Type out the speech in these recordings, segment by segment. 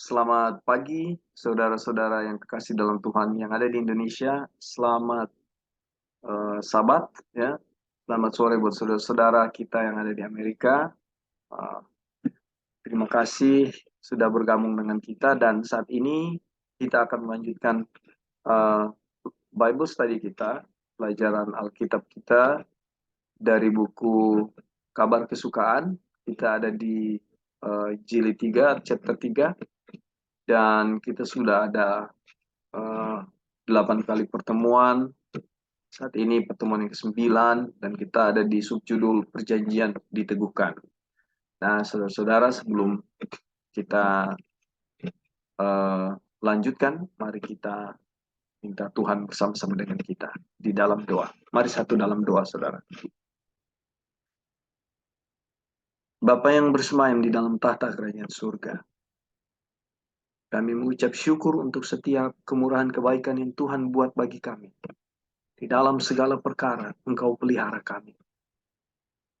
Selamat pagi, saudara-saudara yang kekasih dalam Tuhan yang ada di Indonesia. Selamat Sabat, ya. Selamat sore buat saudara-saudara kita yang ada di Amerika. Eh, Terima kasih sudah bergabung dengan kita dan saat ini kita akan melanjutkan eh, Bible study kita, pelajaran Alkitab kita dari buku Kabar Kesukaan. Kita ada di jilid 3, chapter 3, dan kita sudah ada eh, 8 kali pertemuan. Saat ini pertemuan yang ke-9 dan kita ada di subjudul Perjanjian Diteguhkan. Nah, saudara-saudara, sebelum kita eh, lanjutkan, mari kita minta Tuhan bersama-sama dengan kita di dalam doa. Mari satu dalam doa, saudara. Bapa yang bersemayam di dalam tahta kerajaan surga, kami mengucap syukur untuk setiap kemurahan kebaikan yang Tuhan buat bagi kami. Di dalam segala perkara, Engkau pelihara kami.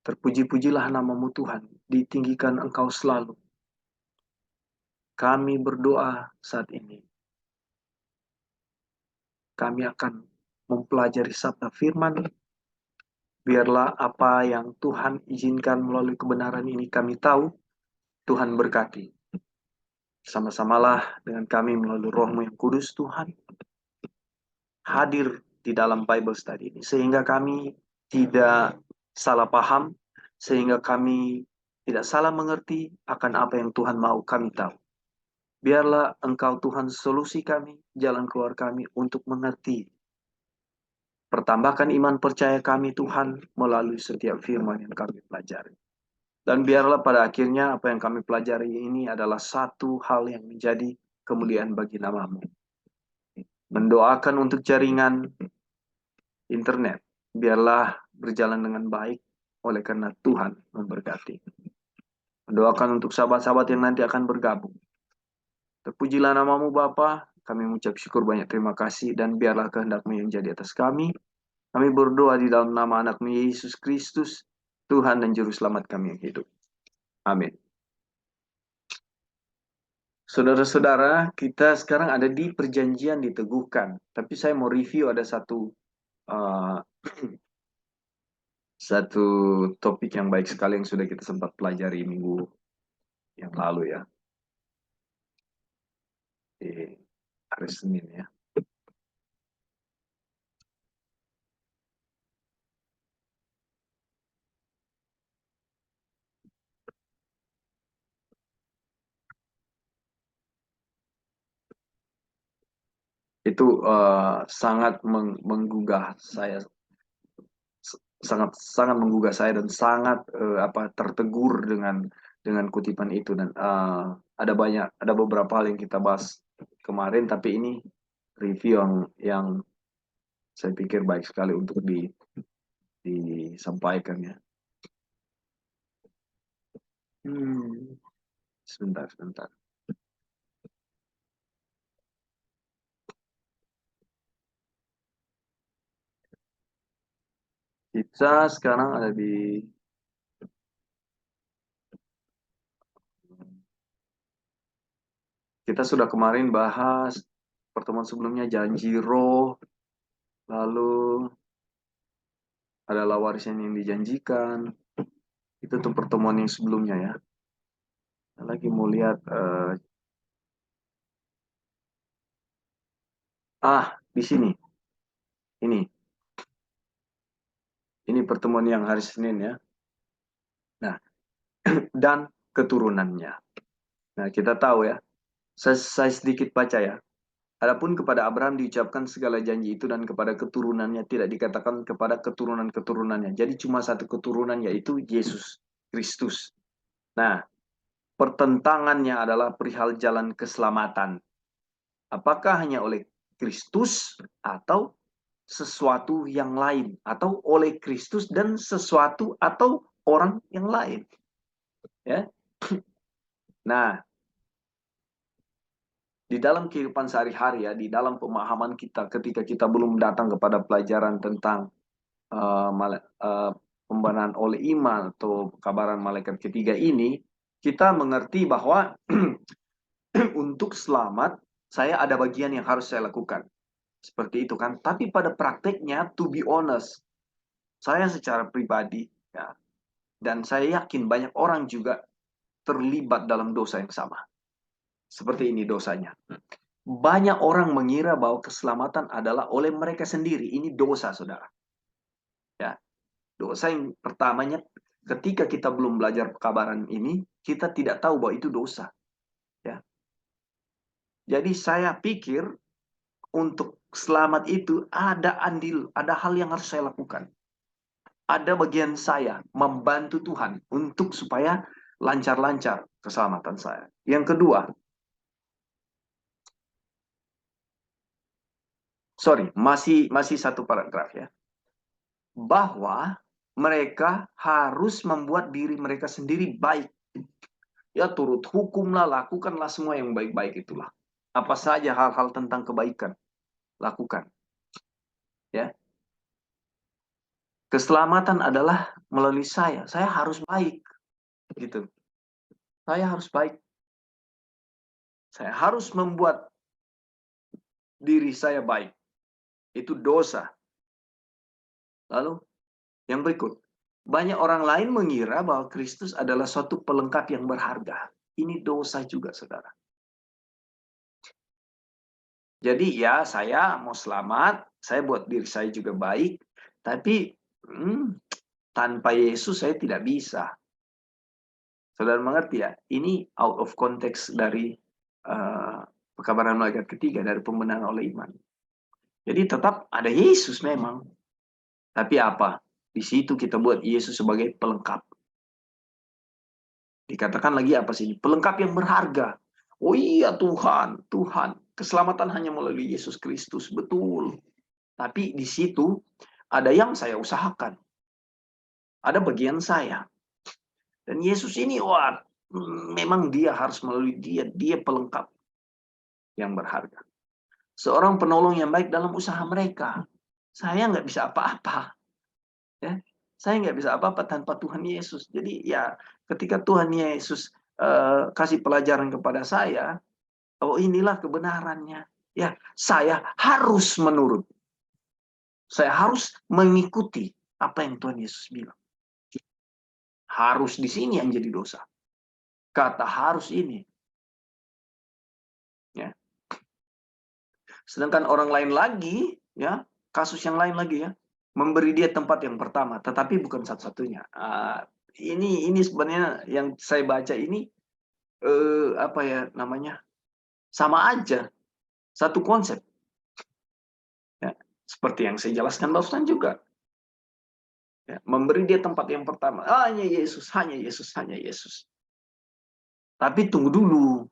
Terpuji-pujilah namamu Tuhan, ditinggikan Engkau selalu. Kami berdoa saat ini. Kami akan mempelajari sabda firman. Biarlah apa yang Tuhan izinkan melalui kebenaran ini kami tahu, Tuhan berkati. Sama-samalah dengan kami melalui Roh-Mu yang kudus, Tuhan. Hadir di dalam Bible study ini. Sehingga kami tidak salah paham, sehingga kami tidak salah mengerti akan apa yang Tuhan mau kami tahu. Biarlah Engkau Tuhan solusi kami, jalan keluar kami untuk mengerti. Pertambahkan iman percaya kami Tuhan melalui setiap firman yang kami pelajari. Dan biarlah pada akhirnya apa yang kami pelajari ini adalah satu hal yang menjadi kemuliaan bagi nama-Mu. Mendoakan untuk jaringan internet. Biarlah berjalan dengan baik oleh karena Tuhan memberkati. Mendoakan untuk sahabat-sahabat yang nanti akan bergabung. Terpujilah namamu Bapa, kami mengucap syukur banyak terima kasih dan biarlah kehendak-Mu yang jadi atas kami. Kami berdoa di dalam nama anak-Mu Yesus Kristus, Tuhan dan Juru Selamat kami yang hidup. Amin. Saudara-saudara, kita sekarang ada di perjanjian diteguhkan. Tapi saya mau review ada uh, satu topik yang baik sekali yang sudah kita sempat pelajari minggu yang lalu ya. Di hari Senin ya. Itu sangat menggugah saya, sangat sangat menggugah saya dan sangat tertegur dengan kutipan itu dan ada beberapa hal yang kita bahas kemarin, tapi ini review yang saya pikir baik sekali untuk disampaikan ya. Sebentar. Kita sekarang ada di kita sudah kemarin bahas pertemuan sebelumnya janji roh, lalu adalah warisan yang dijanjikan. Itu tuh pertemuan yang sebelumnya ya. Saya lagi mau lihat di sini. Ini pertemuan yang hari Senin ya. Nah, dan keturunannya. Nah, kita tahu ya. Saya sedikit baca ya. Adapun kepada Abraham diucapkan segala janji itu dan kepada keturunannya, tidak dikatakan kepada keturunan-keturunannya. Jadi cuma satu keturunan, yaitu Yesus Kristus. Nah, pertentangannya adalah perihal jalan keselamatan. Apakah hanya oleh Kristus atau sesuatu yang lain, atau oleh Kristus dan sesuatu atau orang yang lain? Ya. Nah, di dalam kehidupan sehari-hari ya, di dalam pemahaman kita ketika kita belum datang kepada pelajaran tentang pembenaran oleh iman atau kabaran malaikat ketiga ini, kita mengerti bahwa untuk selamat, saya ada bagian yang harus saya lakukan. Seperti itu kan. Tapi pada prakteknya, to be honest, saya secara pribadi, ya, dan saya yakin banyak orang juga terlibat dalam dosa yang sama. Seperti ini dosanya. Banyak orang mengira bahwa keselamatan adalah oleh mereka sendiri. Ini dosa, saudara. Ya, dosa yang pertamanya, ketika kita belum belajar pekabaran ini, kita tidak tahu bahwa itu dosa. Ya. Jadi saya pikir untuk selamat itu ada andil, ada hal yang harus saya lakukan. Ada bagian saya membantu Tuhan untuk supaya lancar-lancar keselamatan saya. Yang kedua, masih satu paragraf ya. Bahwa mereka harus membuat diri mereka sendiri baik. Ya, turut hukumlah, lakukanlah semua yang baik-baik itulah. Apa saja hal-hal tentang kebaikan, lakukan. Ya. Keselamatan adalah melalui saya. Saya harus baik. Gitu. Saya harus baik. Saya harus membuat diri saya baik. Itu dosa. Lalu, yang berikut. Banyak orang lain mengira bahwa Kristus adalah suatu pelengkap yang berharga. Ini dosa juga, saudara. Jadi ya, saya mau selamat, saya buat diri saya juga baik, tapi tanpa Yesus saya tidak bisa. Saudara mengerti ya? Ini out of context dari pekabaran malaikat ketiga, dari pembenaran oleh iman. Jadi tetap ada Yesus memang. Tapi apa? Di situ kita buat Yesus sebagai pelengkap. Dikatakan lagi apa sih? Pelengkap yang berharga. Oh iya Tuhan, keselamatan hanya melalui Yesus Kristus, betul. Tapi di situ ada yang saya usahakan. Ada bagian saya. Dan Yesus ini, wah, memang dia harus melalui dia pelengkap yang berharga. Seorang penolong yang baik dalam usaha mereka. Saya nggak bisa apa-apa. Ya, saya nggak bisa apa-apa tanpa Tuhan Yesus. Jadi ya, ketika Tuhan Yesus kasih pelajaran kepada saya, oh inilah kebenarannya. Ya, saya harus menurut. Saya harus mengikuti apa yang Tuhan Yesus bilang. Harus di sini yang jadi dosa. Kata harus ini. Ya. Sedangkan orang lain lagi, ya, kasus yang lain lagi ya, memberi dia tempat yang pertama, tetapi bukan satu-satunya. Ini sebenarnya yang saya baca ini apa ya namanya, sama aja, satu konsep. Ya, seperti yang saya jelaskan barusan juga. Ya, memberi dia tempat yang pertama, hanya Yesus, hanya Yesus, hanya Yesus. Tapi tunggu dulu,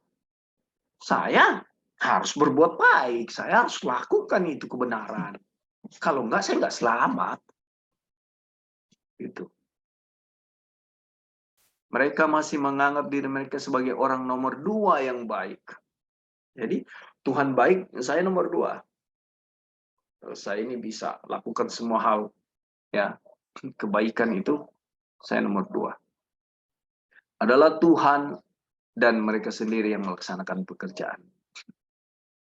saya harus berbuat baik, saya harus lakukan itu kebenaran. Kalau enggak, saya enggak selamat. Gitu. Mereka masih menganggap diri mereka sebagai orang nomor 2 yang baik. Jadi, Tuhan baik, saya nomor 2. Saya ini bisa lakukan semua hal. Ya, kebaikan itu, saya nomor 2. Adalah Tuhan dan mereka sendiri yang melaksanakan pekerjaan.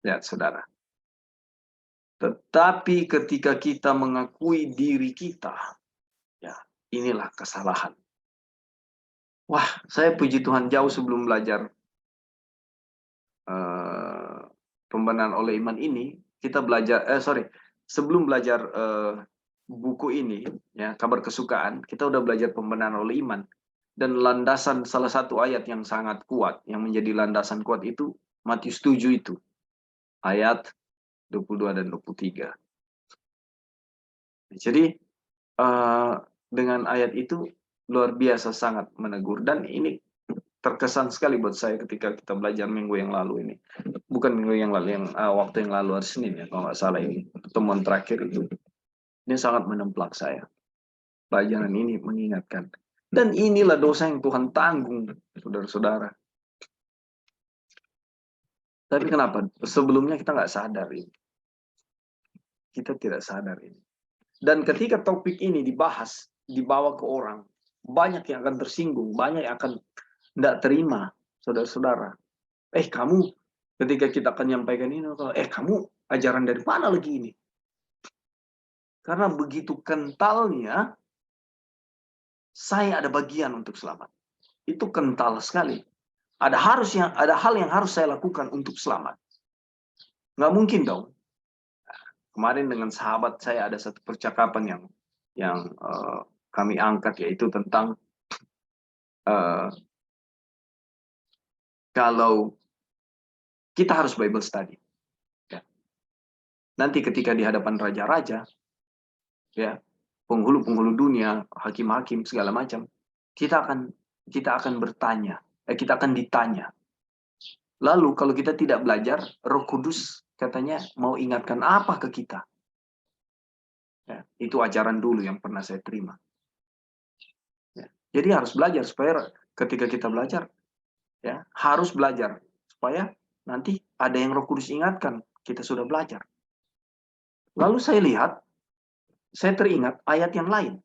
Ya, saudara. Tetapi ketika kita mengakui diri kita, ya, inilah kesalahan. Wah, saya puji Tuhan jauh sebelum belajar pembenaran oleh iman ini, kita belajar, sebelum belajar buku ini, ya, kabar kesukaan, kita udah belajar pembenaran oleh iman. Dan landasan salah satu ayat yang sangat kuat, yang menjadi landasan kuat itu, Matius 7 itu. Ayat 22 dan 23. Jadi, dengan ayat itu, luar biasa sangat menegur. Dan ini terkesan sekali buat saya ketika kita belajar minggu yang lalu ini. Bukan minggu yang lalu, waktu yang lalu hari Senin ya, kalau nggak salah ini. Pertemuan terakhir itu. Ini sangat menemplak saya. Pelajaran ini mengingatkan. Dan inilah dosa yang Tuhan tanggung, saudara-saudara. Tapi kenapa? Sebelumnya kita nggak sadar ini. Kita tidak sadar ini. Dan ketika topik ini dibahas, dibawa ke orang, banyak yang akan tersinggung, banyak yang akan tidak terima, saudara-saudara. Kamu Ketika kita akan menyampaikan ini, kamu ajaran dari mana lagi ini? Karena begitu kentalnya, saya ada bagian untuk selamat. Itu kental sekali. Ada hal yang harus saya lakukan untuk selamat. Nggak mungkin dong. Kemarin dengan sahabat saya ada satu percakapan yang kami angkat, yaitu tentang kalau kita harus Bible study. Ya. Nanti ketika di hadapan raja-raja, ya, penghulu-penghulu dunia, hakim-hakim segala macam, kita akan bertanya, kita akan ditanya. Lalu kalau kita tidak belajar, Roh Kudus katanya mau ingatkan apa ke kita? Ya, itu ajaran dulu yang pernah saya terima. Ya, jadi harus belajar supaya ketika kita belajar, ya harus belajar supaya nanti ada yang Roh Kudus ingatkan kita sudah belajar. Lalu saya teringat ayat yang lain,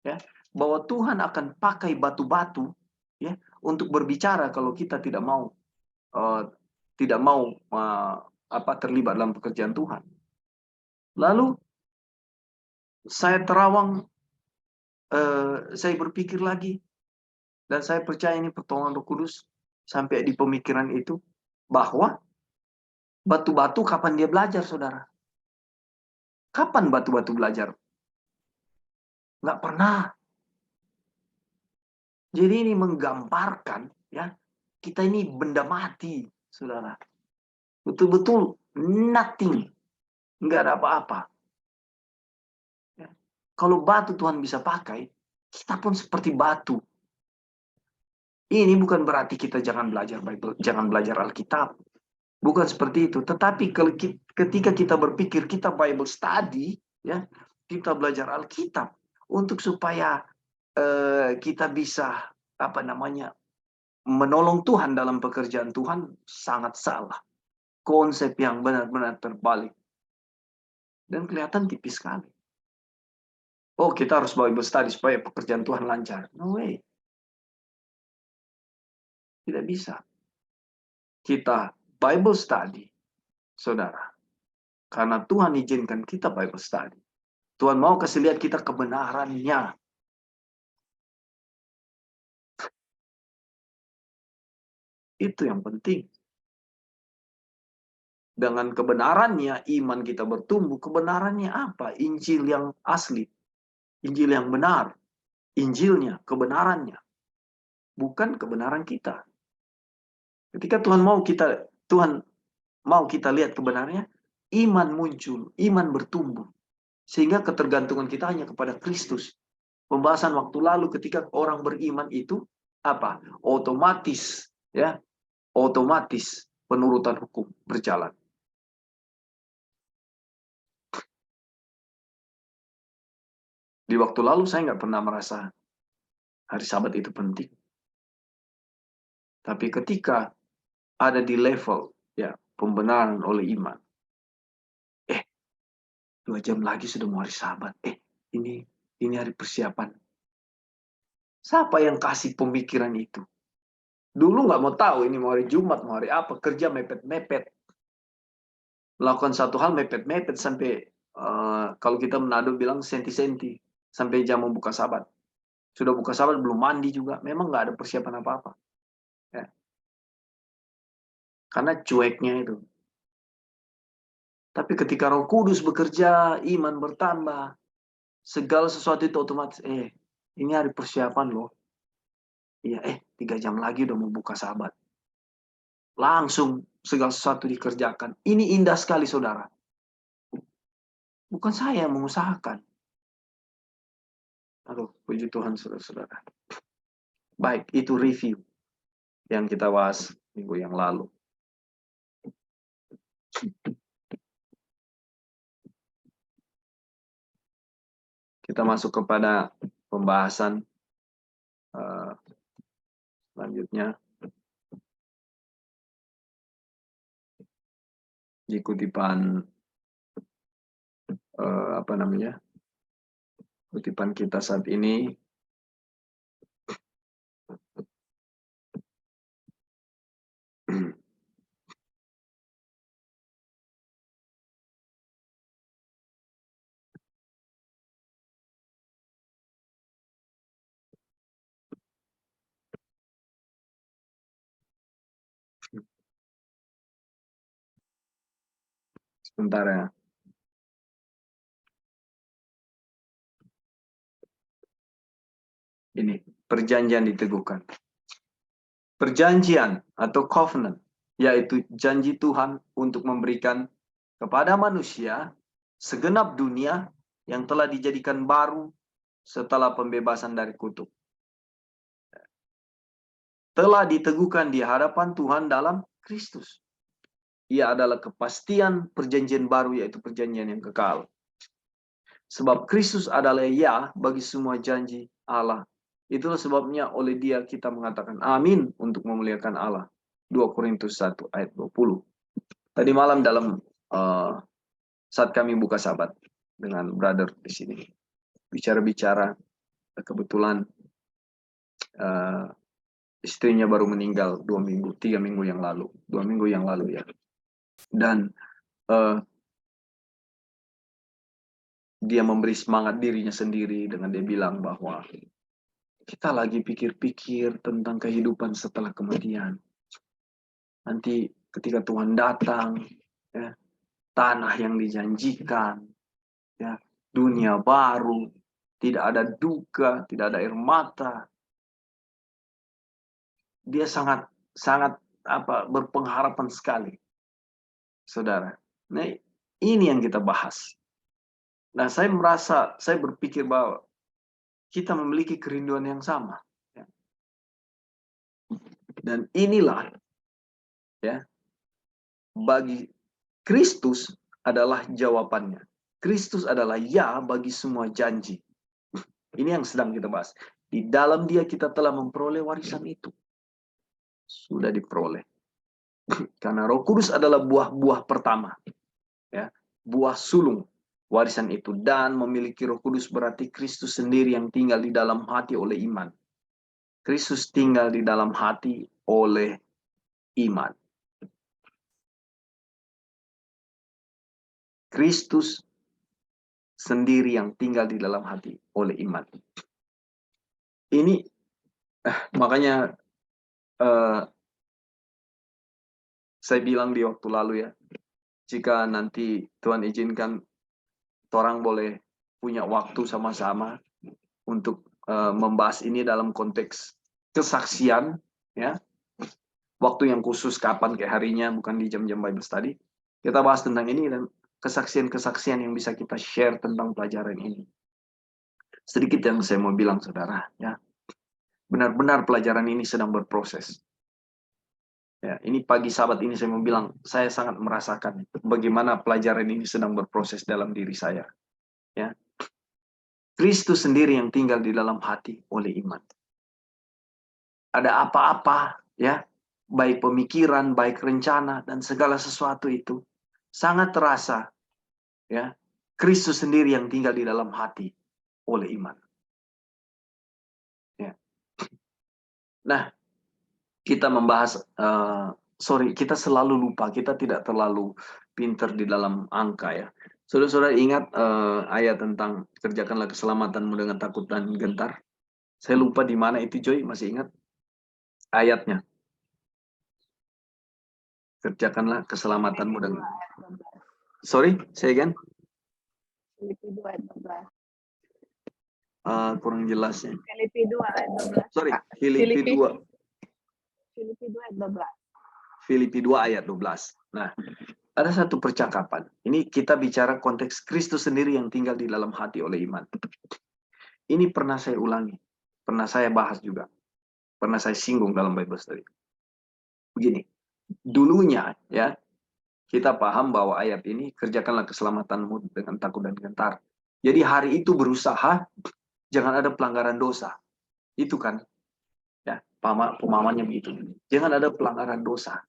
ya, bahwa Tuhan akan pakai batu-batu, ya, untuk berbicara kalau kita tidak mau terlibat dalam pekerjaan Tuhan. Lalu saya terawang, saya berpikir lagi, dan saya percaya ini pertolongan Roh Kudus sampai di pemikiran itu, bahwa batu-batu kapan dia belajar, saudara? Kapan batu-batu belajar? Nggak pernah. Jadi ini menggambarkan, ya, kita ini benda mati, saudara. Betul-betul nothing. Nggak ada apa-apa. Ya. Kalau batu Tuhan bisa pakai, kita pun seperti batu. Ini bukan berarti kita jangan belajar Bible, jangan belajar Alkitab. Bukan seperti itu. Tetapi ketika kita berpikir kita Bible study, ya, kita belajar Alkitab untuk supaya kita bisa menolong Tuhan dalam pekerjaan Tuhan, sangat salah. Konsep yang benar-benar terbalik. Dan kelihatan tipis sekali. Oh, kita harus Bible study supaya pekerjaan Tuhan lancar. No way. Tidak bisa. Kita Bible study, saudara. Karena Tuhan izinkan kita Bible study. Tuhan mau kasih lihat kita kebenarannya. Itu yang penting. Dengan kebenarannya, iman kita bertumbuh. Kebenarannya apa? Injil yang asli. Injil yang benar. Injilnya, kebenarannya. Bukan kebenaran kita. Ketika Tuhan mau kita lihat kebenarannya, iman muncul, iman bertumbuh. Sehingga ketergantungan kita hanya kepada Kristus. Pembahasan waktu lalu ketika orang beriman itu apa? Otomatis, ya, otomatis penurutan hukum berjalan. Di waktu lalu saya nggak pernah merasa hari Sabat itu penting. Tapi ketika ada di level, ya, pembenaran oleh iman, 2 jam lagi sudah mau hari Sabat. Ini hari persiapan. Siapa yang kasih pemikiran itu? Dulu nggak mau tahu ini mau hari Jumat, mau hari apa, kerja mepet-mepet. Lakukan satu hal mepet-mepet sampai kalau kita Manado bilang senti-senti sampai jam membuka Sabat. Sudah buka Sabat belum mandi juga, memang nggak ada persiapan apa-apa. Ya. Karena cueknya itu. Tapi ketika Roh Kudus bekerja, iman bertambah, segala sesuatu itu otomatis, ini hari persiapan loh. Iya, 3 jam lagi udah mau buka Sabat. Langsung segala sesuatu dikerjakan. Ini indah sekali, saudara. Bukan saya yang mengusahakan. Aduh, puji Tuhan, saudara-saudara. Baik, itu review yang kita bahas minggu yang lalu. Kita masuk kepada pembahasan selanjutnya. Di kutipan kutipan kita saat ini, Sebentar ya. Ini perjanjian diteguhkan. Perjanjian atau covenant, yaitu janji Tuhan untuk memberikan kepada manusia segenap dunia yang telah dijadikan baru setelah pembebasan dari kutuk. Telah diteguhkan di hadapan Tuhan dalam Kristus. Ia adalah kepastian perjanjian baru, yaitu perjanjian yang kekal. Sebab Kristus adalah ya bagi semua janji Allah. Itulah sebabnya oleh dia kita mengatakan amin untuk memuliakan Allah. 2 Korintus 1 ayat 20. Tadi malam dalam saat kami buka sabat dengan brother di sini, bicara-bicara, kebetulan istrinya baru meninggal 2 minggu, 3 minggu yang lalu, 2 minggu yang lalu ya. Dan dia memberi semangat dirinya sendiri dengan dia bilang bahwa kita lagi pikir-pikir tentang kehidupan setelah kematian. Nanti ketika Tuhan datang, ya, tanah yang dijanjikan, ya, dunia baru, tidak ada duka, tidak ada air mata. Dia sangat berpengharapan sekali, saudara. Nah, ini yang kita bahas. Nah, saya berpikir bahwa kita memiliki kerinduan yang sama. Ya. Dan inilah, ya, bagi Kristus adalah jawabannya. Kristus adalah ya bagi semua janji. Ini yang sedang kita bahas. Di dalam dia kita telah memperoleh warisan itu. Sudah diperoleh. Karena Roh Kudus adalah buah-buah pertama. Ya, buah sulung warisan itu. Dan memiliki Roh Kudus berarti Kristus sendiri yang tinggal di dalam hati oleh iman. Kristus tinggal di dalam hati oleh iman. Kristus sendiri yang tinggal di dalam hati oleh iman. Ini makanya saya bilang di waktu lalu ya, jika nanti Tuhan izinkan, orang boleh punya waktu sama-sama untuk membahas ini dalam konteks kesaksian, ya. Waktu yang khusus kapan, kayak harinya, bukan di jam-jam Bible study. Kita bahas tentang ini dan kesaksian-kesaksian yang bisa kita share tentang pelajaran ini. Sedikit yang saya mau bilang, saudara, ya. Benar-benar pelajaran ini sedang berproses. Ya, ini pagi Sabat ini saya mau bilang, saya sangat merasakan bagaimana pelajaran ini sedang berproses dalam diri saya. Ya, Kristus sendiri yang tinggal di dalam hati oleh iman. Ada apa-apa, ya, baik pemikiran, baik rencana, dan segala sesuatu itu sangat terasa, ya, Kristus sendiri yang tinggal di dalam hati oleh iman. Ya. Nah, kita membahas, kita selalu lupa, kita tidak terlalu pinter di dalam angka ya. Saudara-saudara ingat ayat tentang kerjakanlah keselamatanmu dengan takut dan gentar? Saya lupa di mana itu, Joy, masih ingat ayatnya? Kerjakanlah keselamatanmu dengan... Sorry, say again? Filipi 2 ayat 12. Kurang jelasnya. Filipi 2 ayat 12. Sorry, Filipi 2. Filipi 2 ayat 12. Filipi 2 ayat 12. Nah, ada satu percakapan. Ini kita bicara konteks Kristus sendiri yang tinggal di dalam hati oleh iman. Ini pernah saya ulangi. Pernah saya bahas juga. Pernah saya singgung dalam Bible study. Begini, dulunya ya, kita paham bahwa ayat ini, kerjakanlah keselamatanmu dengan takut dan gentar. Jadi hari itu berusaha, jangan ada pelanggaran dosa. Itu kan, ya, pemahamannya begitu. Jangan ada pelanggaran dosa.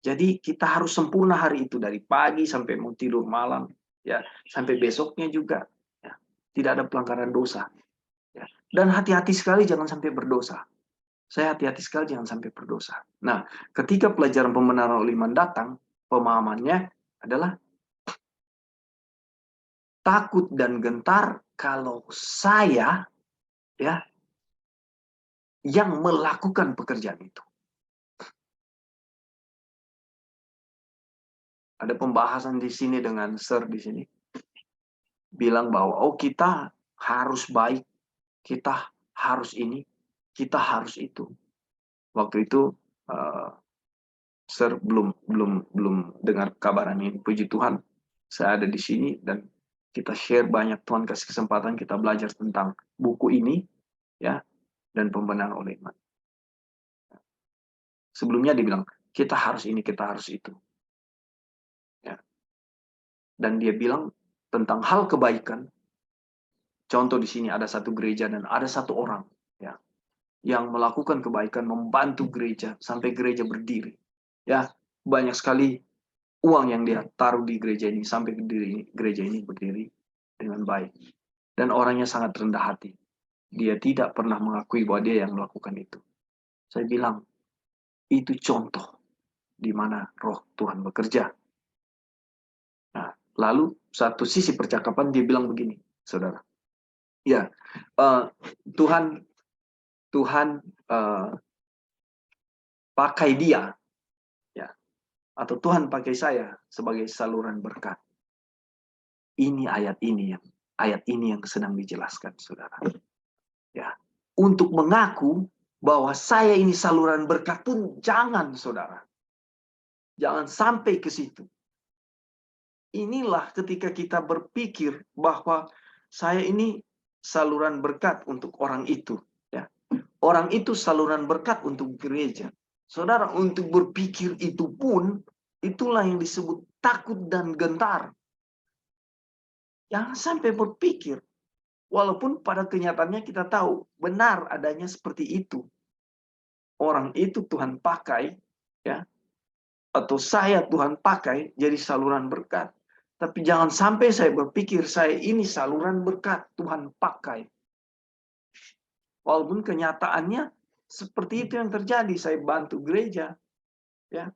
Jadi kita harus sempurna hari itu, dari pagi sampai mau tidur malam, ya, sampai besoknya juga, ya, tidak ada pelanggaran dosa. Ya. Dan hati-hati sekali jangan sampai berdosa. Saya hati-hati sekali jangan sampai berdosa. Nah, ketika pelajaran pembenaran oleh iman datang, pemahamannya adalah takut dan gentar kalau saya, ya, yang melakukan pekerjaan itu. ada pembahasan di sini dengan Sir di sini. Bilang bahwa, oh kita harus baik, kita harus ini, kita harus itu. Waktu itu Sir belum dengar kabaran ini. Puji Tuhan, saya ada di sini dan kita share banyak. Tuhan kasih kesempatan kita belajar tentang buku ini, ya, dan pembenaran oleh iman. Sebelumnya dibilang kita harus ini, kita harus itu, ya. Dan dia bilang tentang hal kebaikan. Contoh di sini ada satu gereja dan ada satu orang, ya, yang melakukan kebaikan, membantu gereja sampai gereja berdiri. Ya, banyak sekali uang yang dia taruh di gereja ini sampai gereja ini berdiri dengan baik. Dan orangnya sangat rendah hati. Dia tidak pernah mengakui bahwa dia yang melakukan itu. Saya bilang, itu contoh di mana roh Tuhan bekerja. Nah, lalu satu sisi percakapan dia bilang begini, saudara. Ya, Tuhan pakai dia, ya, atau Tuhan pakai saya sebagai saluran berkat. Ini ayat ini yang sedang dijelaskan, saudara. Ya, untuk mengaku bahwa saya ini saluran berkat pun jangan, saudara. Jangan sampai ke situ. Inilah ketika kita berpikir bahwa saya ini saluran berkat untuk orang itu, ya. Orang itu saluran berkat untuk gereja. Saudara, untuk berpikir itu pun itulah yang disebut takut dan gentar. Jangan sampai berpikir, walaupun pada kenyataannya kita tahu benar adanya seperti itu. Orang itu Tuhan pakai, ya, atau saya Tuhan pakai jadi saluran berkat. Tapi jangan sampai saya berpikir saya ini saluran berkat Tuhan pakai. Walaupun kenyataannya seperti itu yang terjadi. Saya bantu gereja, ya.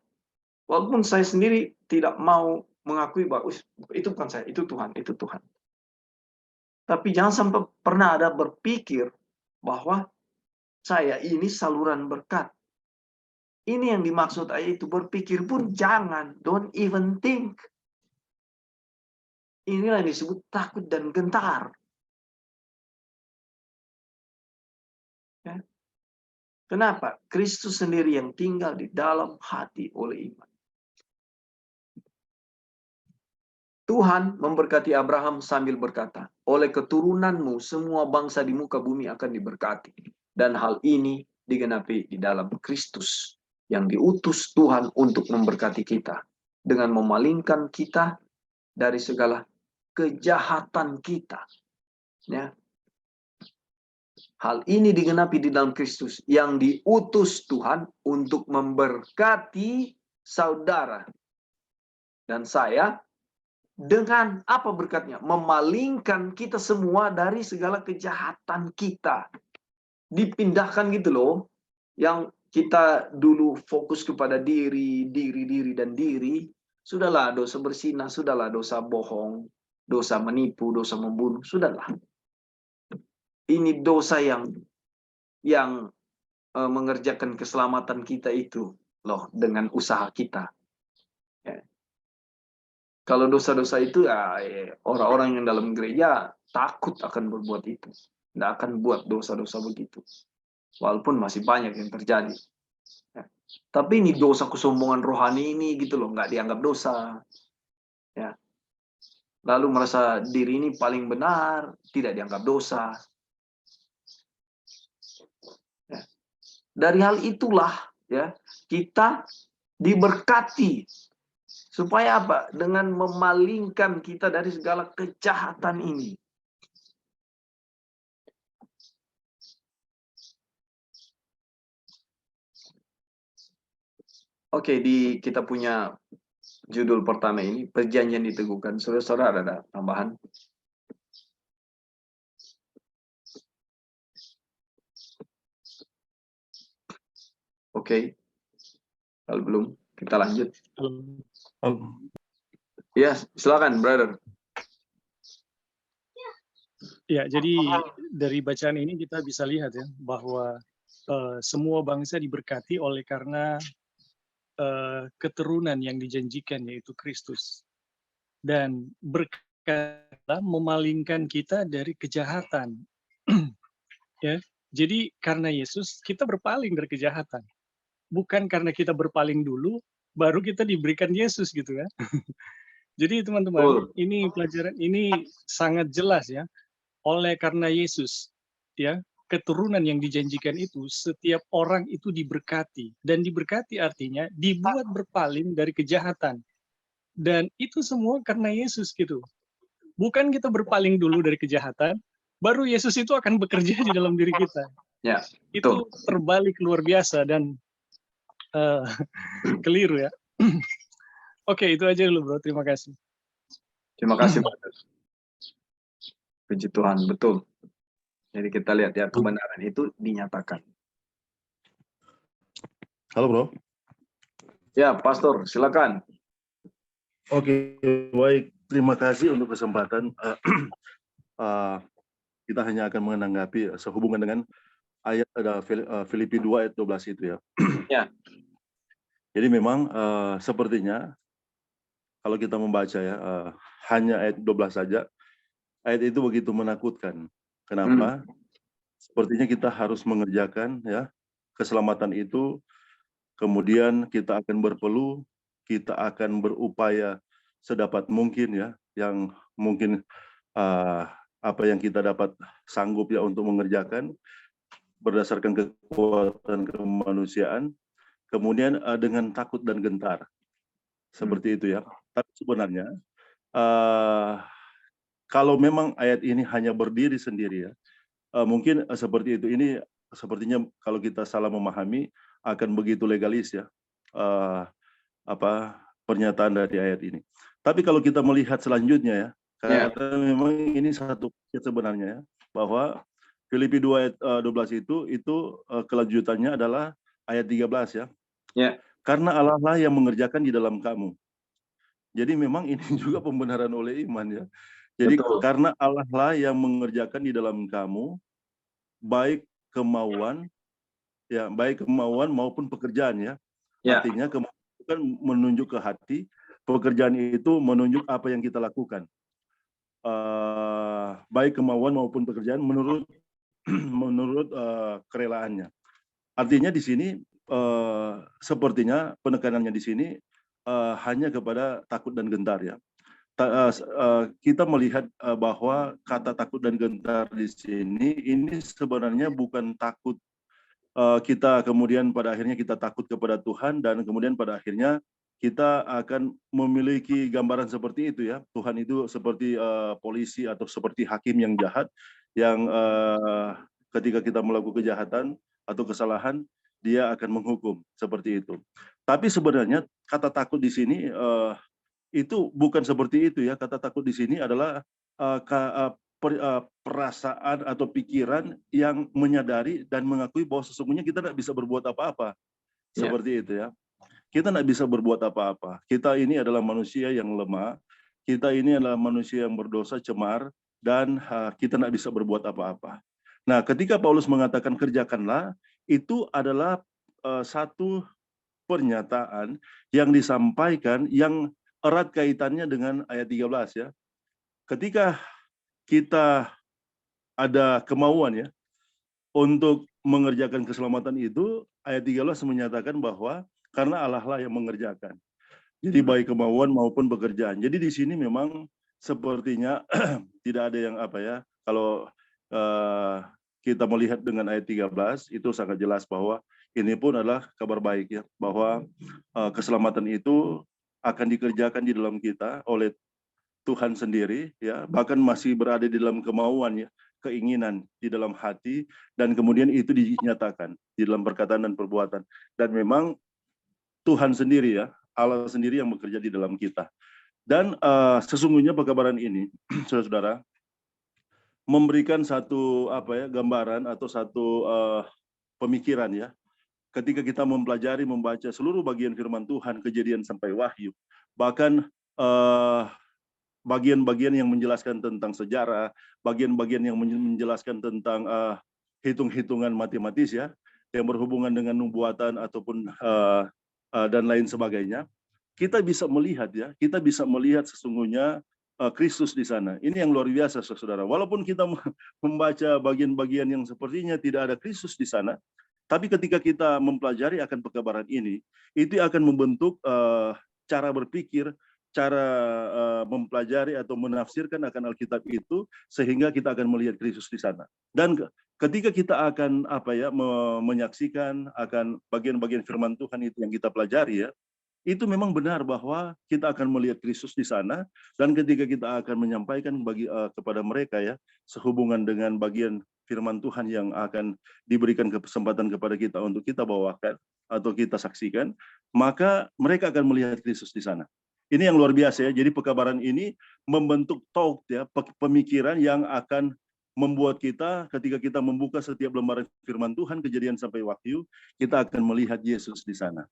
Walaupun saya sendiri tidak mau mengakui bahwa itu bukan saya, itu Tuhan, itu Tuhan. Tapi jangan sampai pernah ada berpikir bahwa saya ini saluran berkat. Ini yang dimaksud ayat itu, berpikir pun jangan, don't even think. Inilah yang disebut takut dan gentar. Ya. Kenapa? Kristus sendiri yang tinggal di dalam hati oleh iman. Tuhan memberkati Abraham sambil berkata, oleh keturunanmu semua bangsa di muka bumi akan diberkati. Dan hal ini digenapi di dalam Kristus yang diutus Tuhan untuk memberkati kita dengan memalingkan kita dari segala kejahatan kita. Ya. Hal ini digenapi di dalam Kristus yang diutus Tuhan untuk memberkati saudara dan saya. Dengan apa berkatnya? Memalingkan kita semua dari segala kejahatan kita. Dipindahkan gitu loh. Yang kita dulu fokus kepada diri, dan diri. Sudahlah dosa bersinah, sudahlah dosa bohong, dosa menipu, dosa membunuh, sudahlah. Ini dosa yang mengerjakan keselamatan kita itu loh dengan usaha kita. Ya. Kalau dosa-dosa itu ya orang-orang yang dalam gereja takut akan berbuat itu. Tidak akan buat dosa-dosa begitu. Walaupun masih banyak yang terjadi. Ya. Tapi ini dosa kesombongan rohani ini gitu loh, nggak dianggap dosa. Ya. Lalu merasa diri ini paling benar, tidak dianggap dosa. Ya. Dari hal itulah ya kita diberkati. Supaya apa? Dengan memalingkan kita dari segala kejahatan ini. Oke, di kita punya judul pertama ini, perjanjian diteguhkan. Saudara-saudara ada tambahan? Oke. Kalau belum, kita lanjut. Ya, silakan, brother. Ya, jadi dari bacaan ini kita bisa lihat ya bahwa semua bangsa diberkati oleh karena keturunan yang dijanjikan, yaitu Kristus. Dan berkata memalingkan kita dari kejahatan. Ya, jadi karena Yesus kita berpaling dari kejahatan. Bukan karena kita berpaling dulu, baru kita diberikan Yesus gitu kan. Jadi teman-teman, Betul. ini pelajaran ini sangat jelas ya. Oleh karena Yesus, ya, keturunan yang dijanjikan itu, setiap orang itu diberkati. Dan diberkati artinya dibuat berpaling dari kejahatan. Dan itu semua karena Yesus gitu. Bukan kita berpaling dulu dari kejahatan, baru Yesus itu akan bekerja di dalam diri kita. Ya, Itu betul. terbalik luar biasa dan keliru ya. Oke, itu aja dulu bro, terima kasih. Terima kasih, Brother. Puji Tuhan, betul. Jadi kita lihat ya, kebenaran itu dinyatakan. Halo bro. Ya, Pastor, silakan. Oke, baik. Terima kasih untuk kesempatan. Kita hanya akan menanggapi sehubungan dengan ayat Filipi 2 ayat 12 itu ya. Ya. Jadi memang sepertinya kalau kita membaca ya hanya ayat 12 saja, ayat itu begitu menakutkan. Kenapa? Sepertinya kita harus mengerjakan ya keselamatan itu, kemudian kita akan berpeluh, kita akan berupaya sedapat mungkin ya, yang mungkin apa yang kita dapat sanggup ya untuk mengerjakan berdasarkan kekuatan kemanusiaan, kemudian dengan takut dan gentar, seperti itu ya. Tapi sebenarnya kalau memang ayat ini hanya berdiri sendiri ya, mungkin seperti itu. Ini sepertinya kalau kita salah memahami akan begitu legalis ya pernyataan dari ayat ini. Tapi kalau kita melihat selanjutnya ya, karena memang ini satu sebenarnya ya, bahwa Filipi 2 ayat 12 itu kelanjutannya adalah ayat 13 ya. Ya. Karena Allah lah yang mengerjakan di dalam kamu. Jadi memang ini juga pembenaran oleh iman ya. Jadi Betul. karena Allah lah yang mengerjakan di dalam kamu baik kemauan maupun pekerjaan ya. Artinya kemauan kan menunjuk ke hati, pekerjaan itu menunjuk apa yang kita lakukan. Baik kemauan maupun pekerjaan menurut kerelaannya. Artinya di sini sepertinya penekanannya di sini hanya kepada takut dan gentar ya. Kita melihat bahwa kata takut dan gentar di sini ini sebenarnya bukan takut kita kemudian pada akhirnya kita takut kepada Tuhan dan kemudian pada akhirnya kita akan memiliki gambaran seperti itu ya. Tuhan itu seperti polisi atau seperti hakim yang jahat yang ketika kita melakukan kejahatan atau kesalahan dia akan menghukum seperti itu. Tapi sebenarnya kata takut di sini itu bukan seperti itu ya. Kata takut di sini adalah perasaan atau pikiran yang menyadari dan mengakui bahwa sesungguhnya kita tidak bisa berbuat apa-apa. Seperti itu ya. Kita tidak bisa berbuat apa-apa. Kita ini adalah manusia yang lemah. Kita ini adalah manusia yang berdosa, cemar, dan kita tidak bisa berbuat apa-apa. Nah, ketika Paulus mengatakan kerjakanlah, itu adalah satu pernyataan yang disampaikan yang erat kaitannya dengan ayat 13 ya. Ketika kita ada kemauan ya untuk mengerjakan keselamatan itu, ayat 13 menyatakan bahwa karena Allah lah yang mengerjakan. Jadi baik kemauan maupun pekerjaan. Jadi di sini memang sepertinya tidak ada yang kalau kita melihat dengan ayat 13 itu sangat jelas bahwa ini pun adalah kabar baik ya, bahwa keselamatan itu akan dikerjakan di dalam kita oleh Tuhan sendiri ya, bahkan masih berada di dalam kemauan ya, keinginan di dalam hati, dan kemudian itu dinyatakan di dalam perkataan dan perbuatan. Dan memang Tuhan sendiri ya, Allah sendiri yang bekerja di dalam kita. Dan sesungguhnya pekabaran ini, saudara-saudara, memberikan satu gambaran atau satu pemikiran ya. Ketika kita mempelajari, membaca seluruh bagian firman Tuhan, Kejadian sampai Wahyu, bahkan bagian-bagian yang menjelaskan tentang sejarah, bagian-bagian yang menjelaskan tentang hitung-hitungan matematis ya, yang berhubungan dengan nubuatan ataupun dan lain sebagainya, kita bisa melihat ya, kita bisa melihat sesungguhnya Kristus di sana. Ini yang luar biasa, saudara. Walaupun kita membaca bagian-bagian yang sepertinya tidak ada Kristus di sana, tapi ketika kita mempelajari akan pekabaran ini, itu akan membentuk cara berpikir, cara mempelajari atau menafsirkan akan Alkitab itu, sehingga kita akan melihat Kristus di sana. Dan ketika kita akan menyaksikan akan bagian-bagian firman Tuhan itu yang kita pelajari ya, itu memang benar bahwa kita akan melihat Kristus di sana, dan ketika kita akan menyampaikan kepada mereka ya, sehubungan dengan bagian firman Tuhan yang akan diberikan kesempatan kepada kita untuk kita bawakan atau kita saksikan, maka mereka akan melihat Kristus di sana. Ini yang luar biasa ya. Jadi pekabaran ini membentuk thought ya, pemikiran yang akan membuat kita ketika kita membuka setiap lembaran firman Tuhan, Kejadian sampai Wahyu, kita akan melihat Yesus di sana.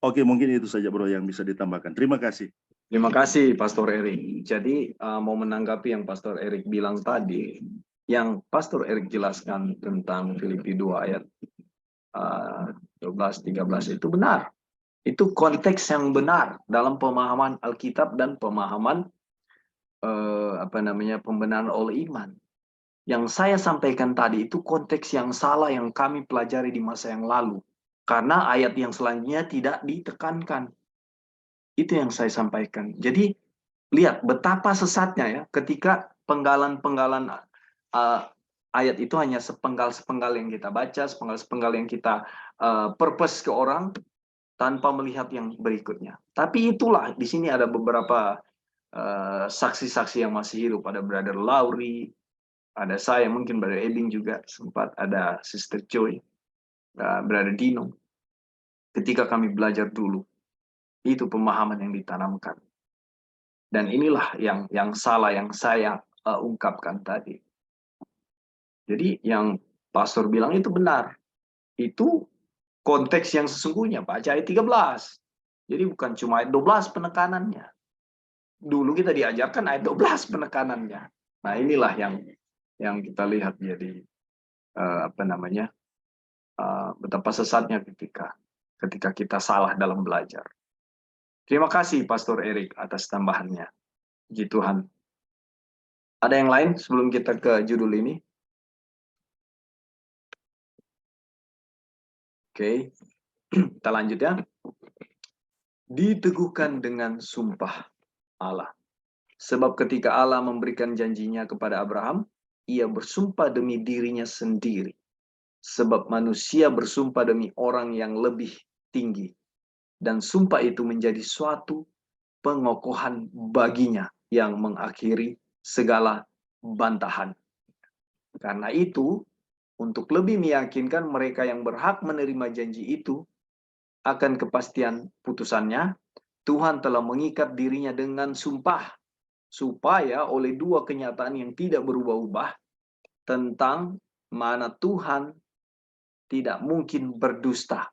Oke, mungkin itu saja bro yang bisa ditambahkan. Terima kasih. Terima kasih Pastor Erik. Jadi mau menanggapi yang Pastor Erik bilang tadi, yang Pastor Erik jelaskan tentang Filipi 2 ayat 12-13 itu benar. Itu konteks yang benar dalam pemahaman Alkitab dan pemahaman pembenaran oleh iman. Yang saya sampaikan tadi itu konteks yang salah yang kami pelajari di masa yang lalu. Karena ayat yang selanjutnya tidak ditekankan. Itu yang saya sampaikan. Jadi lihat betapa sesatnya ya ketika penggalan-penggalan ayat itu hanya sepenggal-sepenggal yang kita baca, sepenggal-sepenggal yang kita purpose ke orang tanpa melihat yang berikutnya. Tapi itulah di sini ada beberapa saksi-saksi yang masih hidup. Ada Brother Lauri, ada saya, mungkin Brother Ebing juga sempat, ada Sister Joy, Brother Dino. Ketika kami belajar dulu, itu pemahaman yang ditanamkan. Dan inilah yang salah yang saya ungkapkan tadi. Jadi yang Pastor bilang itu benar. Itu konteks yang sesungguhnya, baca ayat 13. Jadi bukan cuma ayat 12 penekanannya. Dulu kita diajarkan ayat 12 penekanannya. Nah inilah yang kita lihat jadi betapa sesatnya ketika kita salah dalam belajar. Terima kasih Pastor Erik atas tambahannya. Puji Tuhan. Ada yang lain sebelum kita ke judul ini? Oke, kita lanjut ya. Diteguhkan dengan sumpah Allah. Sebab ketika Allah memberikan janjinya kepada Abraham, ia bersumpah demi dirinya sendiri. Sebab manusia bersumpah demi orang yang lebih tinggi. Dan sumpah itu menjadi suatu pengokohan baginya yang mengakhiri segala bantahan. Karena itu, untuk lebih meyakinkan mereka yang berhak menerima janji itu akan kepastian putusannya, Tuhan telah mengikat dirinya dengan sumpah, supaya oleh dua kenyataan yang tidak berubah-ubah tentang mana Tuhan tidak mungkin berdusta.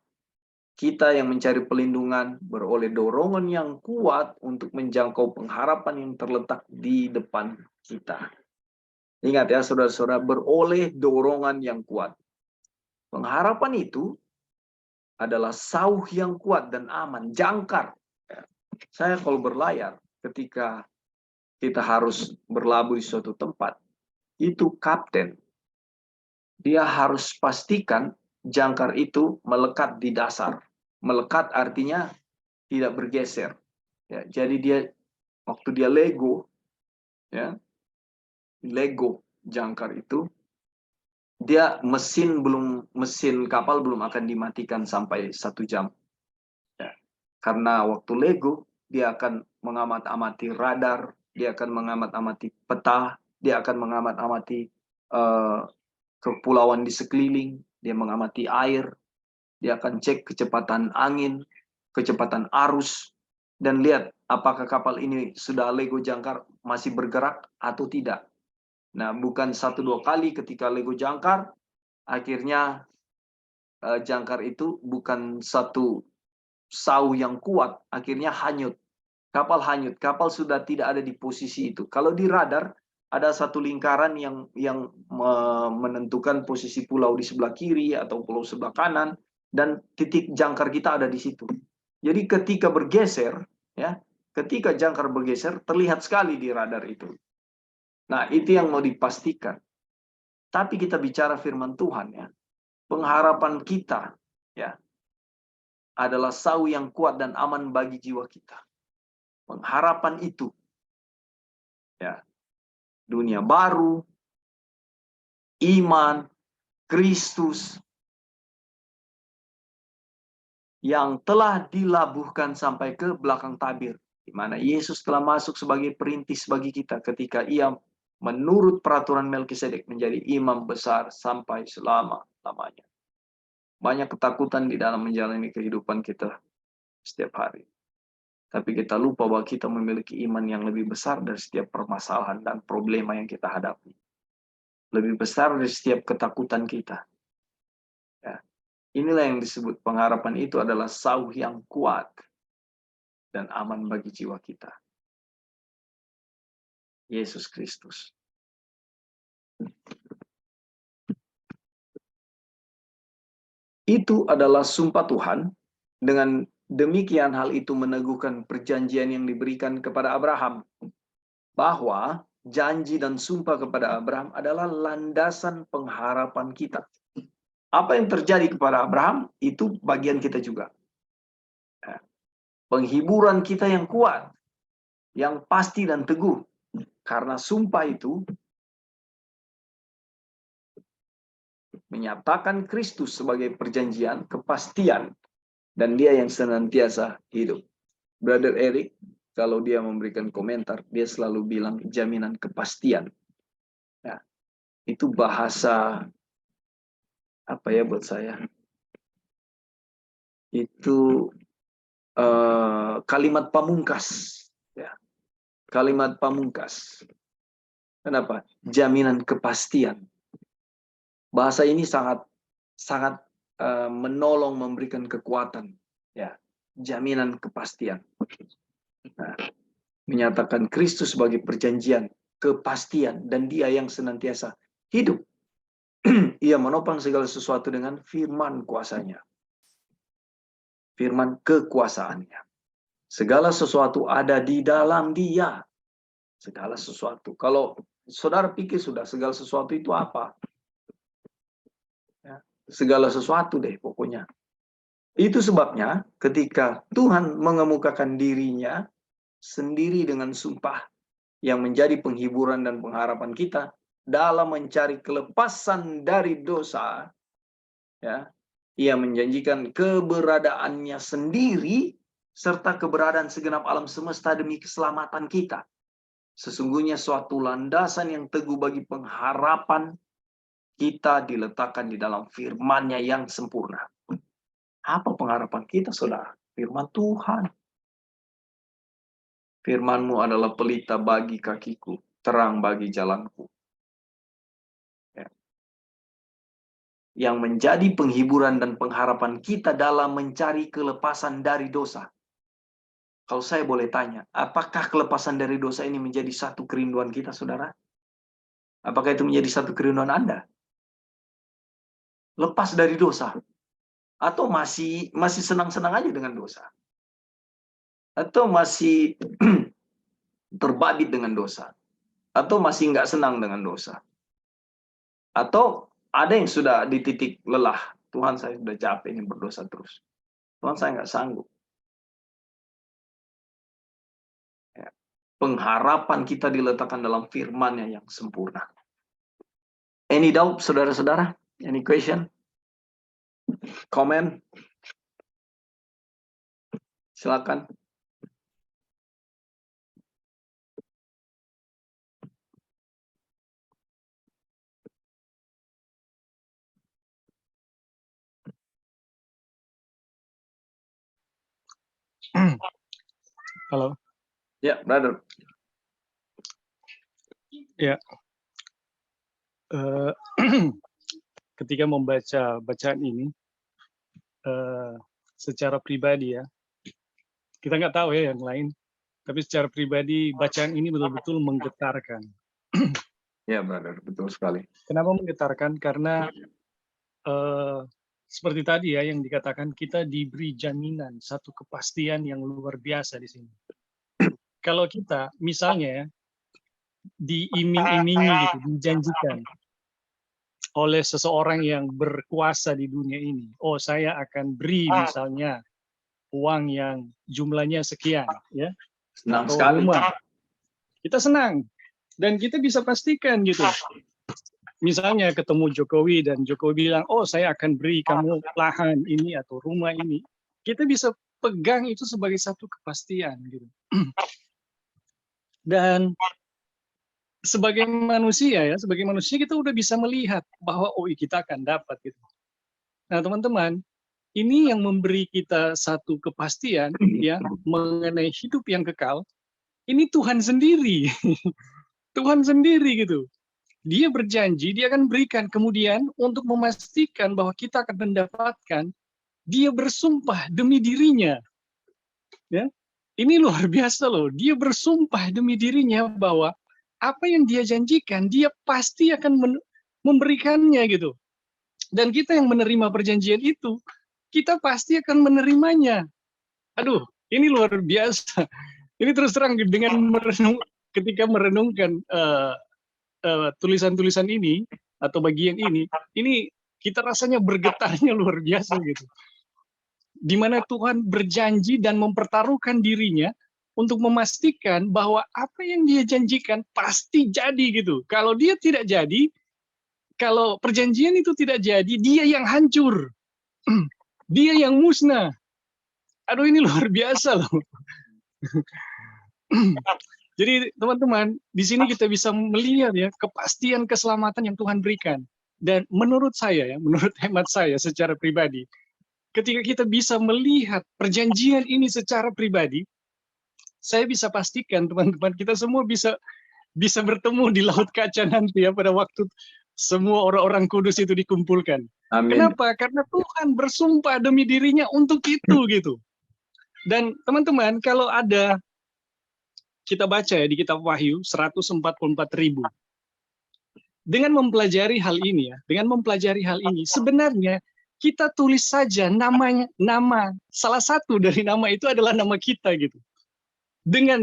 Kita yang mencari pelindungan beroleh dorongan yang kuat untuk menjangkau pengharapan yang terletak di depan kita. Ingat ya saudara-saudara, beroleh dorongan yang kuat. Pengharapan itu adalah sauh yang kuat dan aman, jangkar. Saya kalau berlayar, ketika kita harus berlabuh di suatu tempat, itu kapten, dia harus pastikan jangkar itu melekat di dasar. Melekat artinya tidak bergeser. Ya, jadi dia waktu dia lego jangkar itu, dia mesin kapal belum akan dimatikan sampai 1 jam. Ya, karena waktu lego dia akan mengamat-amati radar, dia akan mengamat-amati peta, dia akan mengamat-amati kepulauan di sekeliling, dia mengamati air, dia akan cek kecepatan angin, kecepatan arus, dan lihat apakah kapal ini sudah lego jangkar masih bergerak atau tidak. Nah, bukan 1-2 kali ketika lego jangkar, akhirnya jangkar itu bukan satu sauh yang kuat, akhirnya hanyut. Kapal hanyut, kapal sudah tidak ada di posisi itu. Kalau di radar, ada satu lingkaran yang menentukan posisi pulau di sebelah kiri atau pulau sebelah kanan. dan titik jangkar kita ada di situ. Jadi ketika bergeser, ya, ketika jangkar bergeser terlihat sekali di radar itu. Nah, itu yang mau dipastikan. Tapi kita bicara firman Tuhan, ya, pengharapan kita, ya, adalah sau yang kuat dan aman bagi jiwa kita. Pengharapan itu, ya, dunia baru, iman, Kristus, yang telah dilabuhkan sampai ke belakang tabir, di mana Yesus telah masuk sebagai perintis bagi kita ketika ia menurut peraturan Melkisedek menjadi imam besar sampai selama-lamanya. Banyak ketakutan di dalam menjalani kehidupan kita setiap hari. Tapi kita lupa bahwa kita memiliki iman yang lebih besar dari setiap permasalahan dan problema yang kita hadapi. Lebih besar dari setiap ketakutan kita. Ya. Inilah yang disebut pengharapan itu adalah sauh yang kuat dan aman bagi jiwa kita. Yesus Kristus. Itu adalah sumpah Tuhan. Dengan demikian hal itu meneguhkan perjanjian yang diberikan kepada Abraham. Bahwa janji dan sumpah kepada Abraham adalah landasan pengharapan kita. Apa yang terjadi kepada Abraham, itu bagian kita juga. Penghiburan kita yang kuat, yang pasti dan teguh. Karena sumpah itu menyatakan Kristus sebagai perjanjian, kepastian, dan dia yang senantiasa hidup. Brother Eric, kalau dia memberikan komentar, dia selalu bilang jaminan kepastian. Ya, itu bahasa apa ya buat saya? Itu kalimat pamungkas. Ya. Kalimat pamungkas. Kenapa? Jaminan kepastian. Bahasa ini sangat menolong, memberikan kekuatan. Ya, jaminan kepastian. Nah, menyatakan Kristus sebagai perjanjian, kepastian, dan dia yang senantiasa hidup. Ia menopang segala sesuatu dengan firman kuasanya. Firman kekuasaannya. Segala sesuatu ada di dalam dia. Segala sesuatu. Kalau saudara pikir sudah segala sesuatu itu apa? Ya, segala sesuatu deh pokoknya. Itu sebabnya ketika Tuhan mengemukakan dirinya sendiri dengan sumpah yang menjadi penghiburan dan pengharapan kita dalam mencari kelepasan dari dosa, ya, ia menjanjikan keberadaannya sendiri serta keberadaan segenap alam semesta demi keselamatan kita. Sesungguhnya suatu landasan yang teguh bagi pengharapan kita diletakkan di dalam firman-Nya yang sempurna. Apa pengharapan kita, saudara? Firman Tuhan. Firman-Mu adalah pelita bagi kakiku, terang bagi jalanku. Ya. Yang menjadi penghiburan dan pengharapan kita dalam mencari kelepasan dari dosa. Kalau saya boleh tanya, apakah kelepasan dari dosa ini menjadi satu kerinduan kita, saudara? Apakah itu menjadi satu kerinduan Anda? Lepas dari dosa? Atau masih senang-senang aja dengan dosa? Atau masih terbabit dengan dosa? Atau masih nggak senang dengan dosa? Atau ada yang sudah di titik lelah. Tuhan, saya sudah capek ini berdosa terus. Tuhan, saya nggak sanggup. Ya. Pengharapan kita diletakkan dalam firman-Nya yang sempurna. Any doubt, saudara-saudara? Any question? Comment? Silakan. Halo. Ya, brother. Ya. Ketika membaca bacaan ini, secara pribadi ya, kita nggak tahu ya yang lain, tapi secara pribadi bacaan ini betul-betul menggetarkan. Ya, brother, betul sekali. Kenapa menggetarkan? Karena seperti tadi ya yang dikatakan, kita diberi jaminan, satu kepastian yang luar biasa di sini. Kalau kita misalnya ya, diiming-imingi gitu, dijanjikan oleh seseorang yang berkuasa di dunia ini, oh saya akan beri misalnya uang yang jumlahnya sekian, ya, Senang atau sekali. rumah, kita senang dan kita bisa pastikan gitu. Misalnya ketemu Jokowi dan Jokowi bilang, oh saya akan beri kamu lahan ini atau rumah ini, kita bisa pegang itu sebagai satu kepastian gitu. Dan sebagai manusia ya, sebagai manusia kita udah bisa melihat bahwa oh kita akan dapat gitu. Nah teman-teman, ini yang memberi kita satu kepastian ya mengenai hidup yang kekal. Ini Tuhan sendiri, Tuhan sendiri gitu. Dia berjanji, dia akan berikan. Kemudian untuk memastikan bahwa kita akan mendapatkan, dia bersumpah demi dirinya. Ya, ini luar biasa loh. Dia bersumpah demi dirinya bahwa apa yang dia janjikan, dia pasti akan memberikannya gitu. Dan kita yang menerima perjanjian itu, kita pasti akan menerimanya. Aduh, ini luar biasa. Ini terus terang dengan ketika merenungkan tulisan-tulisan ini atau bagian ini kita rasanya bergetarnya luar biasa gitu. Di mana Tuhan berjanji dan mempertaruhkan dirinya untuk memastikan bahwa apa yang dia janjikan pasti jadi gitu. Kalau dia tidak jadi, kalau perjanjian itu tidak jadi, dia yang hancur. Dia yang musnah. Aduh ini luar biasa loh. Jadi teman-teman, di sini kita bisa melihat ya kepastian keselamatan yang Tuhan berikan. Dan menurut saya ya, menurut hemat saya secara pribadi, ketika kita bisa melihat perjanjian ini secara pribadi, saya bisa pastikan teman-teman kita semua bisa bertemu di laut kaca nanti ya pada waktu semua orang-orang kudus itu dikumpulkan. Amin. Kenapa? Karena Tuhan bersumpah demi dirinya untuk itu gitu. Dan teman-teman, kalau ada kita baca ya di kitab Wahyu 144.000. Dengan mempelajari hal ini ya, dengan mempelajari hal ini, sebenarnya kita tulis saja nama salah satu dari nama itu adalah nama kita gitu. Dengan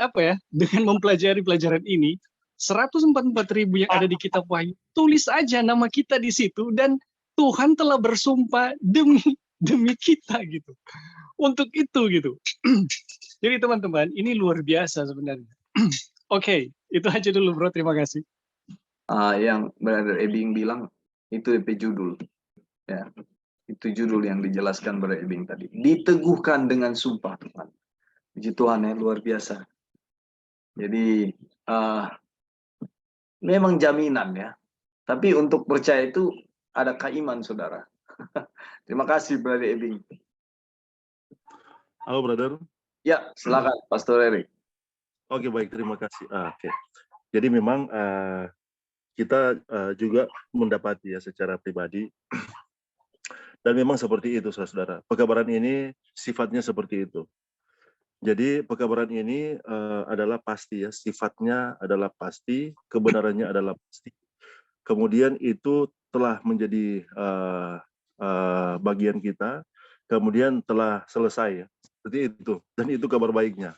apa ya? Dengan mempelajari pelajaran ini, 144.000 yang ada di kitab Wahyu, tulis aja nama kita di situ dan Tuhan telah bersumpah demi kita gitu. Untuk itu gitu. Jadi teman-teman, ini luar biasa sebenarnya. Oke, itu aja dulu bro, terima kasih. Yang Brother Ebing bilang, itu DP judul. Ya, itu judul yang dijelaskan Brother Ebing tadi. Diteguhkan dengan sumpah Tuhan. Puji Tuhan ya, luar biasa. Jadi, memang jaminan ya. Tapi untuk percaya itu ada keiman saudara. Terima kasih Brother Ebing. Halo brother. Ya, silakan Pastor Erik. Oke baik, terima kasih. Oke. Jadi memang kita juga mendapati ya secara pribadi dan memang seperti itu saudara. Pekabaran ini sifatnya seperti itu. Jadi pekabaran ini adalah pasti ya, sifatnya adalah pasti, kebenarannya adalah pasti. Kemudian itu telah menjadi bagian kita, kemudian telah selesai ya. Seperti itu, dan itu kabar baiknya.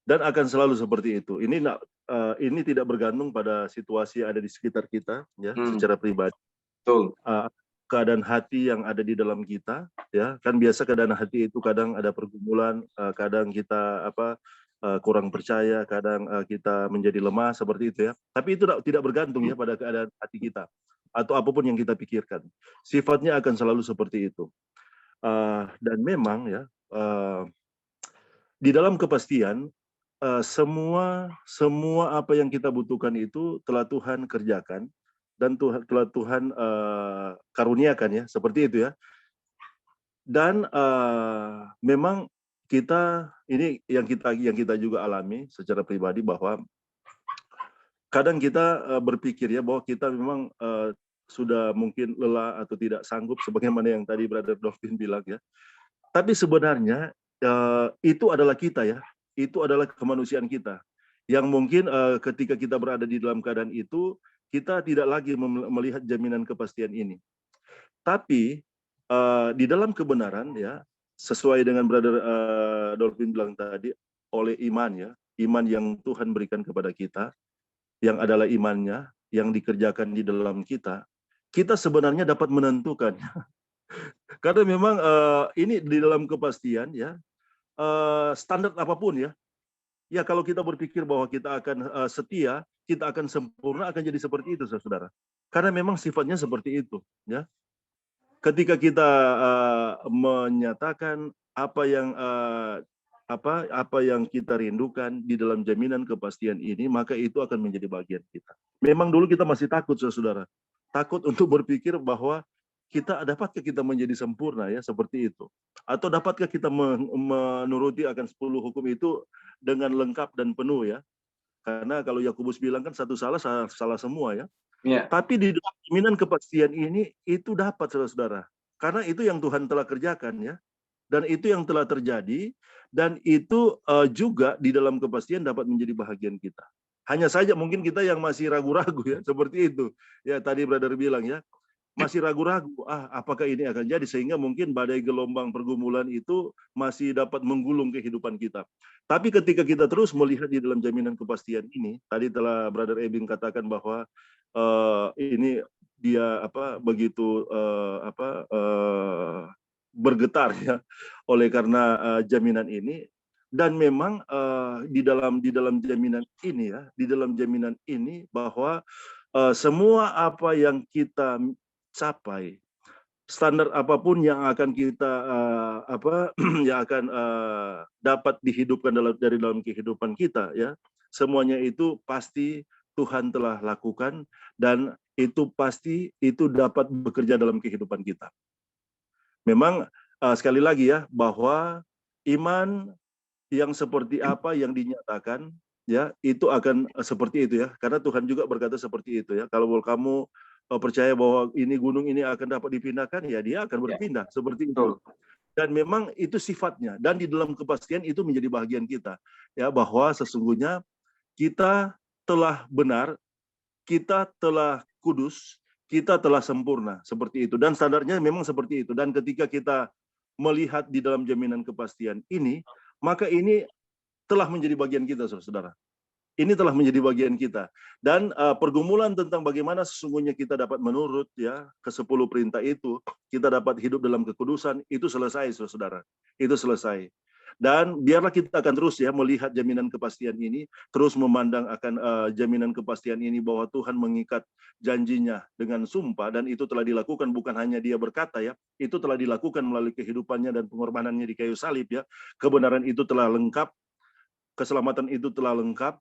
Dan akan selalu seperti itu. Ini tidak bergantung pada situasi yang ada di sekitar kita, ya, secara pribadi. Betul. Keadaan hati yang ada di dalam kita, ya, kan biasa keadaan hati itu kadang ada pergumulan, kadang kita kurang percaya, kadang kita menjadi lemah seperti itu ya. Tapi itu tidak bergantung ya pada keadaan hati kita atau apapun yang kita pikirkan. Sifatnya akan selalu seperti itu. Dan memang ya. Di dalam kepastian semua apa yang kita butuhkan itu telah Tuhan kerjakan dan telah Tuhan karuniakan ya, seperti itu ya. Dan memang kita ini yang kita juga alami secara pribadi bahwa kadang kita berpikir ya bahwa kita memang sudah mungkin lelah atau tidak sanggup sebagaimana yang tadi Brother Dovin bilang ya. Tapi sebenarnya itu adalah kita ya, itu adalah kemanusiaan kita. Yang mungkin ketika kita berada di dalam keadaan itu, kita tidak lagi melihat jaminan kepastian ini. Tapi di dalam kebenaran ya, sesuai dengan Brother Dolphin bilang tadi, oleh iman ya, iman yang Tuhan berikan kepada kita, yang adalah imannya, yang dikerjakan di dalam kita, kita sebenarnya dapat menentukan. Karena memang ini di dalam kepastian ya, standar apapun ya, ya kalau kita berpikir bahwa kita akan setia, kita akan sempurna, akan jadi seperti itu, saudara. Karena memang sifatnya seperti itu, ya. Ketika kita menyatakan apa yang kita rindukan di dalam jaminan kepastian ini, maka itu akan menjadi bagian kita. Memang dulu kita masih takut, saudara. Takut untuk berpikir bahwa dapatkah kita menjadi sempurna ya seperti itu, atau dapatkah kita menuruti akan 10 hukum itu dengan lengkap dan penuh ya, karena kalau Yakobus bilang kan satu salah semua ya. Tapi di dalam jaminan kepastian ini itu dapat, saudara, karena itu yang Tuhan telah kerjakan ya, dan itu yang telah terjadi, dan itu juga di dalam kepastian dapat menjadi bahagian kita. Hanya saja mungkin kita yang masih ragu-ragu ya, seperti itu ya, tadi brother bilang ya, masih ragu-ragu, apakah ini akan jadi, sehingga mungkin badai gelombang pergumulan itu masih dapat menggulung kehidupan kita. Tapi ketika kita terus melihat di dalam jaminan kepastian ini, tadi telah brother Ebing katakan bahwa ini dia begitu bergetar ya oleh karena jaminan ini, dan memang di dalam jaminan ini ya, di dalam jaminan ini bahwa semua apa yang kita capai, standar apapun yang akan kita yang akan dapat dihidupkan dari dalam kehidupan kita ya, semuanya itu pasti Tuhan telah lakukan, dan itu pasti itu dapat bekerja dalam kehidupan kita. Memang sekali lagi ya, bahwa iman yang seperti apa yang dinyatakan ya, itu akan seperti itu ya, karena Tuhan juga berkata seperti itu ya. Kalau kamu percaya bahwa ini gunung ini akan dapat dipindahkan, ya dia akan berpindah seperti itu. Dan memang itu sifatnya, dan di dalam kepastian itu menjadi bagian kita ya, bahwa sesungguhnya kita telah benar, kita telah kudus, kita telah sempurna seperti itu, dan standarnya memang seperti itu. Dan ketika kita melihat di dalam jaminan kepastian ini, maka ini telah menjadi bagian kita, saudara. Ini telah menjadi bagian kita. Dan pergumulan tentang bagaimana sesungguhnya kita dapat menurut ya ke 10 perintah itu, kita dapat hidup dalam kekudusan, itu selesai, saudara. Itu selesai. Dan biarlah kita akan terus ya melihat jaminan kepastian ini, terus memandang akan jaminan kepastian ini bahwa Tuhan mengikat janjinya dengan sumpah, dan itu telah dilakukan, bukan hanya dia berkata ya, itu telah dilakukan melalui kehidupannya dan pengorbanannya di kayu salib ya. Kebenaran itu telah lengkap, keselamatan itu telah lengkap,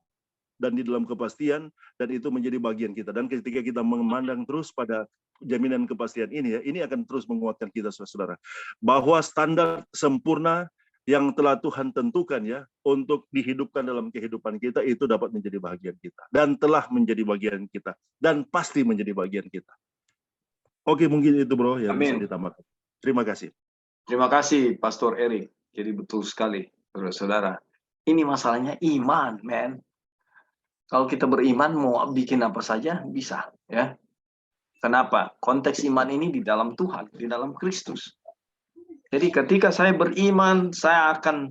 dan di dalam kepastian, dan itu menjadi bagian kita. Dan ketika kita memandang terus pada jaminan kepastian ini ya, ini akan terus menguatkan kita, saudara, bahwa standar sempurna yang telah Tuhan tentukan ya untuk dihidupkan dalam kehidupan kita itu dapat menjadi bagian kita, dan telah menjadi bagian kita, dan pasti menjadi bagian kita. Oke, mungkin itu bro yang bisa ditambahkan. Terima kasih. Terima kasih Pastor Erik. Jadi betul sekali, saudara. Ini masalahnya iman, men. Kalau kita beriman mau bikin apa saja bisa, ya. Kenapa? Konteks iman ini di dalam Tuhan, di dalam Kristus. Jadi ketika saya beriman, saya akan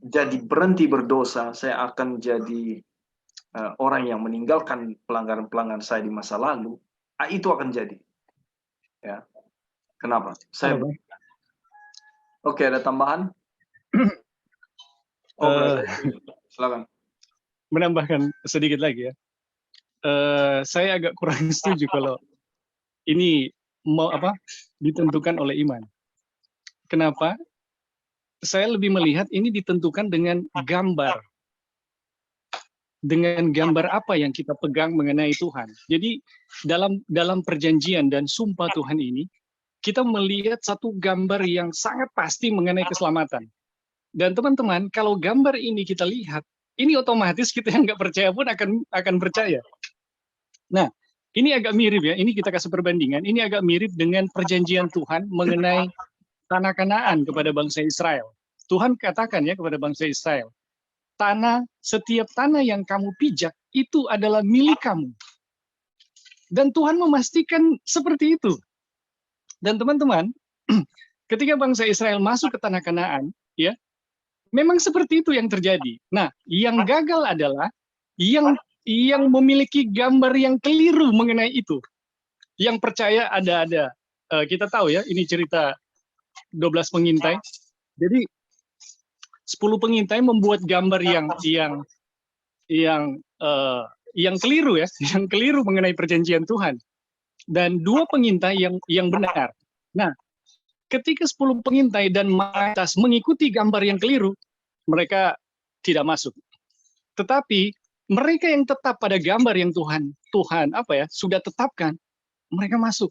jadi berhenti berdosa, saya akan jadi orang yang meninggalkan pelanggaran-pelanggaran saya di masa lalu. Itu akan jadi. Ya. Kenapa? Oke, ada tambahan? Silakan. Menambahkan sedikit lagi ya. Saya agak kurang setuju kalau ini ditentukan oleh iman. Kenapa? Saya lebih melihat ini ditentukan dengan gambar. Dengan gambar apa yang kita pegang mengenai Tuhan. Jadi dalam perjanjian dan sumpah Tuhan ini, kita melihat satu gambar yang sangat pasti mengenai keselamatan. Dan teman-teman, kalau gambar ini kita lihat, ini otomatis kita yang nggak percaya pun akan percaya. Nah, ini agak mirip ya, ini kita kasih perbandingan, ini agak mirip dengan perjanjian Tuhan mengenai tanah Kanaan kepada bangsa Israel. Tuhan katakan ya kepada bangsa Israel, setiap tanah yang kamu pijak itu adalah milik kamu. Dan Tuhan memastikan seperti itu. Dan teman-teman, ketika bangsa Israel masuk ke tanah Kanaan, ya, memang seperti itu yang terjadi. Nah, yang gagal adalah yang memiliki gambar yang keliru mengenai itu. Yang percaya ada. Kita tahu ya, ini cerita 12 pengintai. Jadi 10 pengintai membuat gambar yang keliru ya, yang keliru mengenai perjanjian Tuhan. Dan 2 pengintai yang benar. Nah, ketika 10 pengintai dan mayoritas mengikuti gambar yang keliru, mereka tidak masuk. Tetapi mereka yang tetap pada gambar yang Tuhan sudah tetapkan, mereka masuk.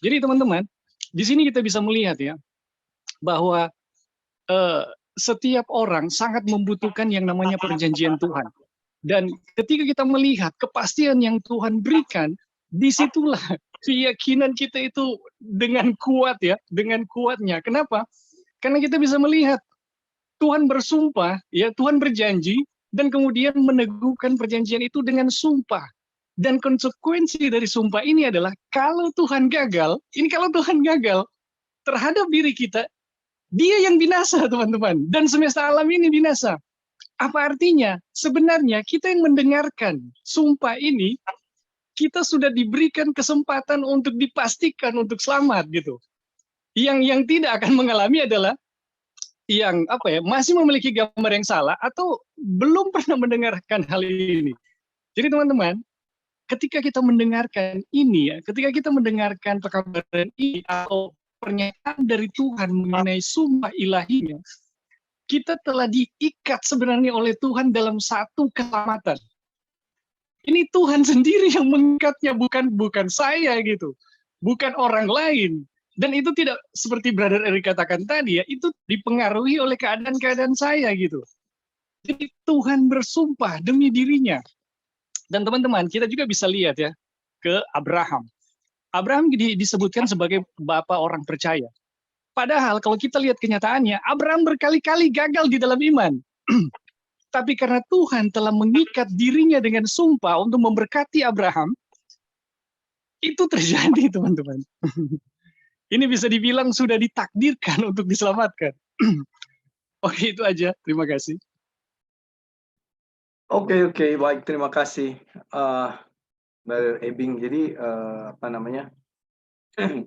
Jadi teman-teman, di sini kita bisa melihat ya bahwa setiap orang sangat membutuhkan yang namanya perjanjian Tuhan. Dan ketika kita melihat kepastian yang Tuhan berikan, disitulah keyakinan kita itu dengan kuat ya, dengan kuatnya. Kenapa? Karena kita bisa melihat Tuhan bersumpah, ya Tuhan berjanji, dan kemudian meneguhkan perjanjian itu dengan sumpah. Dan konsekuensi dari sumpah ini adalah kalau Tuhan gagal terhadap diri kita, dia yang binasa teman-teman, dan semesta alam ini binasa. Apa artinya? Sebenarnya kita yang mendengarkan sumpah ini, kita sudah diberikan kesempatan untuk dipastikan untuk selamat gitu. Yang tidak akan mengalami adalah yang masih memiliki gambar yang salah atau belum pernah mendengarkan hal ini. Jadi teman-teman, ketika kita mendengarkan ini ya, ketika kita mendengarkan pekabaran ini atau pernyataan dari Tuhan mengenai sumpah ilahinya, kita telah diikat sebenarnya oleh Tuhan dalam satu keselamatan. Ini Tuhan sendiri yang mengikatnya, bukan saya gitu, bukan orang lain. Dan itu tidak seperti Brother Eric katakan tadi ya, itu dipengaruhi oleh keadaan-keadaan saya gitu. Jadi Tuhan bersumpah demi dirinya. Dan teman-teman, kita juga bisa lihat ya ke Abraham. Abraham disebutkan sebagai bapak orang percaya. Padahal kalau kita lihat kenyataannya, Abraham berkali-kali gagal di dalam iman. Tapi karena Tuhan telah mengikat dirinya dengan sumpah untuk memberkati Abraham, itu terjadi teman-teman. Ini bisa dibilang sudah ditakdirkan untuk diselamatkan. Oke, itu aja. Terima kasih. Oke, baik, terima kasih, Brother Ebing. Jadi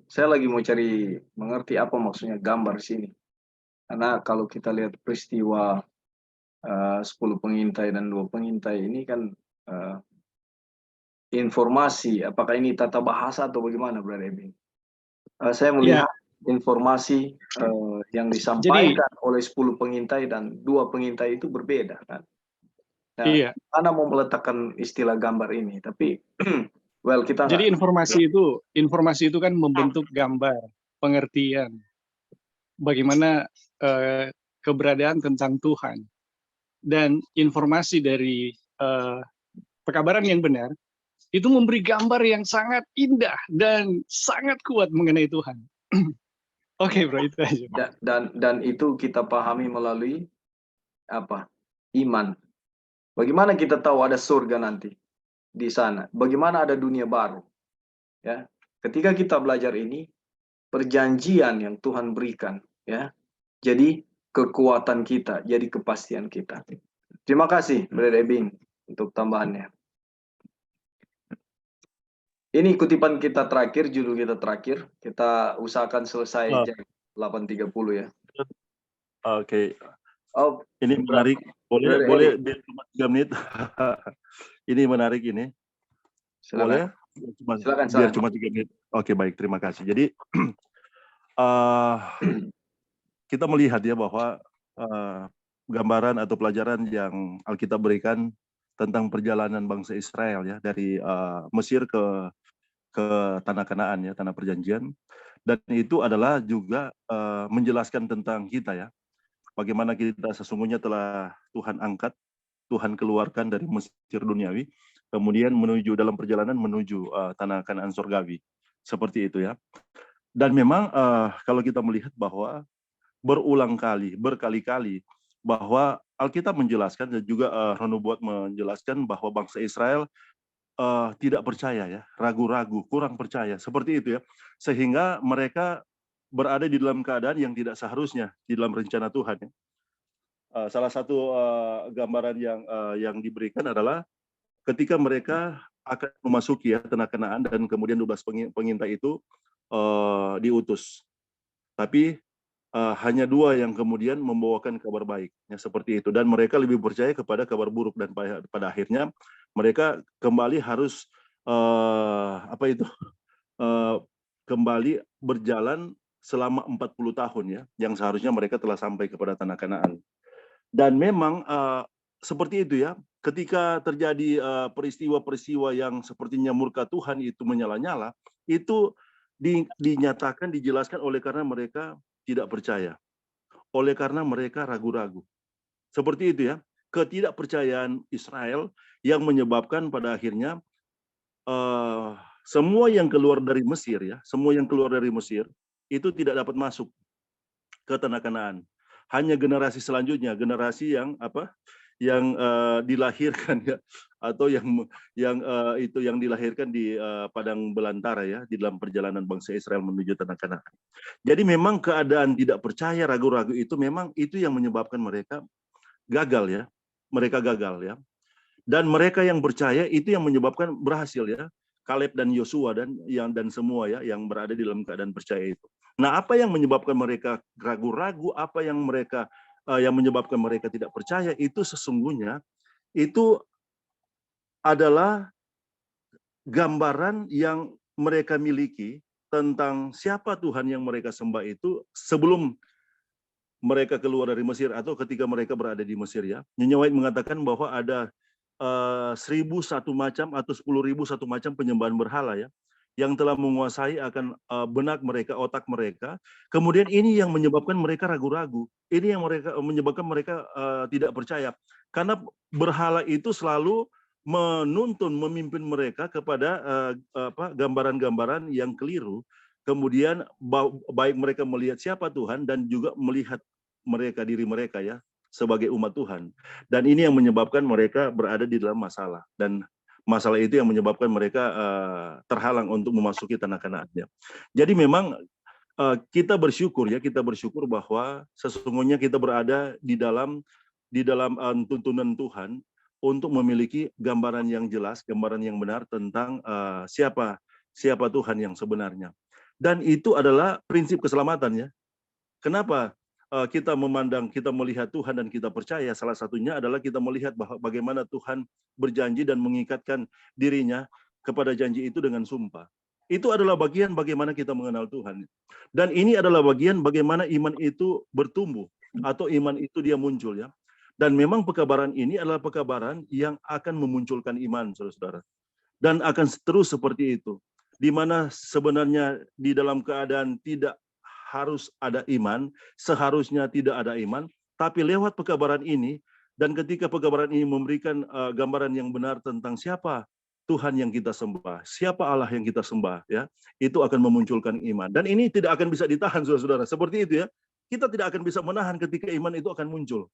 saya lagi mau cari mengerti apa maksudnya gambar sini. Karena kalau kita lihat peristiwa 10 pengintai dan 2 pengintai ini kan informasi, apakah ini tata bahasa atau bagaimana, Brother Ebing? Saya melihat informasi yang disampaikan oleh 10 pengintai dan 2 pengintai itu berbeda kan. Nah, mana mau meletakkan istilah gambar ini, tapi kita jadi informasi itu kan membentuk gambar, pengertian bagaimana keberadaan tentang Tuhan, dan informasi dari pekabaran yang benar itu memberi gambar yang sangat indah dan sangat kuat mengenai Tuhan. Oke, bro, itu aja. Dan itu kita pahami melalui apa? Iman. Bagaimana kita tahu ada surga nanti di sana? Bagaimana ada dunia baru? Ya, ketika kita belajar ini, perjanjian yang Tuhan berikan, ya, jadi kekuatan kita, jadi kepastian kita. Terima kasih, Brother Ebing, untuk tambahannya. Ini kutipan kita terakhir, judul kita terakhir. Kita usahakan selesai jam 8.30 ya. Oke. Oh, ini menarik. Boleh 3 menit. Ini menarik ini. Silakan. Boleh? Silakan. Biar cuma 3 menit. Oke, baik. Terima kasih. Jadi kita melihat ya bahwa gambaran atau pelajaran yang Alkitab berikan tentang perjalanan bangsa Israel ya dari Mesir ke tanah Kanaan ya, tanah perjanjian, dan itu adalah juga menjelaskan tentang kita ya, bagaimana kita sesungguhnya telah Tuhan angkat, Tuhan keluarkan dari Mesir duniawi, kemudian menuju dalam perjalanan menuju tanah Kanaan surgawi, seperti itu ya. Dan memang kalau kita melihat bahwa berkali-kali bahwa Alkitab menjelaskan dan juga Ronubuat menjelaskan bahwa bangsa Israel tidak percaya ya, ragu-ragu, kurang percaya, seperti itu ya. Sehingga mereka berada di dalam keadaan yang tidak seharusnya di dalam rencana Tuhan ya. Salah satu gambaran yang diberikan adalah ketika mereka akan memasuki ya tanah Kanaan dan kemudian 12 pengintai itu diutus. Tapi hanya 2 yang kemudian membawakan kabar baik ya, seperti itu, dan mereka lebih percaya kepada kabar buruk, dan pada akhirnya mereka kembali harus kembali berjalan selama 40 tahun ya, yang seharusnya mereka telah sampai kepada tanah Kanaan. Dan memang seperti itu ya, ketika terjadi peristiwa-peristiwa yang sepertinya murka Tuhan itu menyala-nyala, itu dinyatakan, dijelaskan oleh karena mereka tidak percaya, oleh karena mereka ragu-ragu. Seperti itu ya, ketidakpercayaan Israel yang menyebabkan pada akhirnya semua yang keluar dari Mesir ya, semua yang keluar dari Mesir itu tidak dapat masuk ke tanah Kanaan. Hanya generasi selanjutnya, generasi yang dilahirkan ya, atau yang dilahirkan di padang belantara ya, di dalam perjalanan bangsa Israel menuju tanah Kanaan. Jadi memang keadaan tidak percaya, ragu-ragu itu memang itu yang menyebabkan mereka gagal ya. Mereka gagal ya. Dan mereka yang percaya itu yang menyebabkan berhasil ya. Kaleb dan Yosua dan semua ya yang berada di dalam keadaan percaya itu. Nah, apa yang menyebabkan mereka ragu-ragu, apa yang menyebabkan mereka tidak percaya, itu sesungguhnya itu adalah gambaran yang mereka miliki tentang siapa Tuhan yang mereka sembah itu sebelum mereka keluar dari Mesir atau ketika mereka berada di Mesir ya. Nyonya White mengatakan bahwa ada 1.001 macam atau 10.001 macam penyembahan berhala ya, yang telah menguasai akan benak mereka, otak mereka. Kemudian ini yang menyebabkan mereka ragu-ragu. Ini yang menyebabkan mereka tidak percaya. Karena berhala itu selalu menuntun, memimpin mereka kepada gambaran-gambaran yang keliru. Kemudian baik mereka melihat siapa Tuhan dan juga melihat diri mereka ya sebagai umat Tuhan. Dan ini yang menyebabkan mereka berada di dalam masalah. Dan masalah itu yang menyebabkan mereka terhalang untuk memasuki tanah Kanaan. Jadi memang kita bersyukur bahwa sesungguhnya kita berada di dalam tuntunan Tuhan untuk memiliki gambaran yang jelas, gambaran yang benar tentang siapa Tuhan yang sebenarnya. Dan itu adalah prinsip keselamatan ya. Kenapa? Kita melihat Tuhan dan kita percaya, salah satunya adalah kita melihat bagaimana Tuhan berjanji dan mengikatkan dirinya kepada janji itu dengan sumpah. Itu adalah bagian bagaimana kita mengenal Tuhan. Dan ini adalah bagian bagaimana iman itu bertumbuh atau iman itu dia muncul ya. Dan memang pekabaran ini adalah pekabaran yang akan memunculkan iman, saudara-saudara. Dan akan terus seperti itu. Di mana sebenarnya di dalam keadaan tidak harus ada iman, seharusnya tidak ada iman, tapi lewat pekabaran ini, dan ketika pekabaran ini memberikan gambaran yang benar tentang siapa Tuhan yang kita sembah, siapa Allah yang kita sembah, ya, itu akan memunculkan iman. Dan ini tidak akan bisa ditahan, saudara-saudara. Seperti itu ya, kita tidak akan bisa menahan ketika iman itu akan muncul.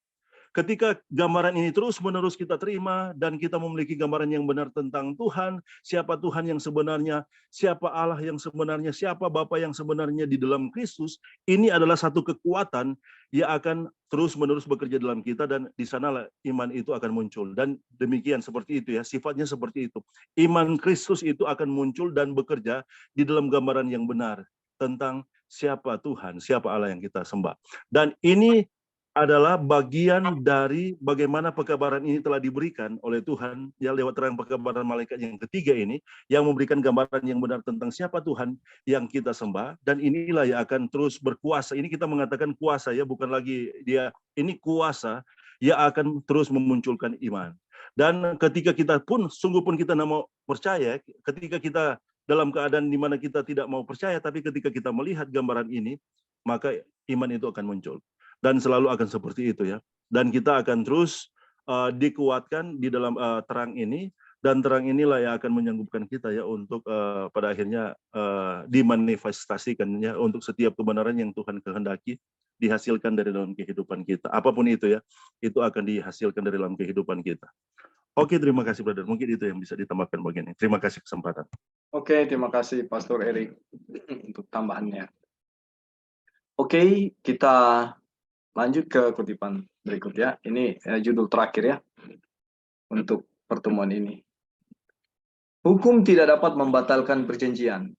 Ketika gambaran ini terus-menerus kita terima dan kita memiliki gambaran yang benar tentang Tuhan, siapa Tuhan yang sebenarnya, siapa Allah yang sebenarnya, siapa Bapa yang sebenarnya di dalam Kristus, ini adalah satu kekuatan yang akan terus-menerus bekerja dalam kita dan di sanalah iman itu akan muncul. Dan demikian seperti itu ya, sifatnya seperti itu. Iman Kristus itu akan muncul dan bekerja di dalam gambaran yang benar tentang siapa Tuhan, siapa Allah yang kita sembah. Dan ini adalah bagian dari bagaimana pekabaran ini telah diberikan oleh Tuhan ya lewat terang pekabaran malaikat yang ketiga ini yang memberikan gambaran yang benar tentang siapa Tuhan yang kita sembah, dan inilah yang akan terus berkuasa. Ini kita mengatakan kuasa ya, bukan lagi dia, ini kuasa yang akan terus memunculkan iman. Dan ketika kita pun sungguh pun kita tidak mau percaya, ketika kita dalam keadaan di mana kita tidak mau percaya, tapi ketika kita melihat gambaran ini, maka iman itu akan muncul. Dan selalu akan seperti itu ya. Dan kita akan terus dikuatkan di dalam terang ini, dan terang inilah yang akan menyanggupkan kita ya untuk pada akhirnya dimanifestasikan ya untuk setiap kebenaran yang Tuhan kehendaki dihasilkan dari dalam kehidupan kita. Apapun itu ya, itu akan dihasilkan dari dalam kehidupan kita. Oke, terima kasih brother. Mungkin itu yang bisa ditambahkan bagian ini. Terima kasih kesempatan. Oke, terima kasih Pastor Erik untuk tambahannya. Oke, kita lanjut ke kutipan berikut ya. Ini judul terakhir ya untuk pertemuan ini. Hukum tidak dapat membatalkan perjanjian.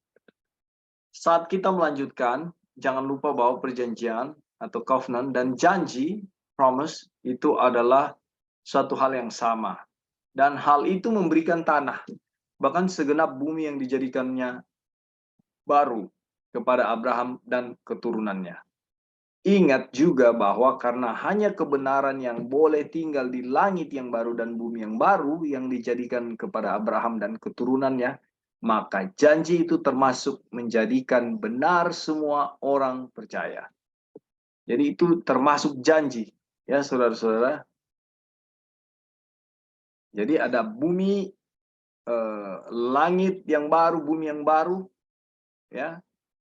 Saat kita melanjutkan, jangan lupa bahwa perjanjian atau covenant dan janji, promise, itu adalah suatu hal yang sama. Dan hal itu memberikan tanah, bahkan segenap bumi yang dijadikannya baru kepada Abraham dan keturunannya. Ingat juga bahwa karena hanya kebenaran yang boleh tinggal di langit yang baru dan bumi yang baru yang dijadikan kepada Abraham dan keturunannya, maka janji itu termasuk menjadikan benar semua orang percaya. Jadi itu termasuk janji, ya saudara-saudara. Jadi ada bumi, langit yang baru, bumi yang baru, ya,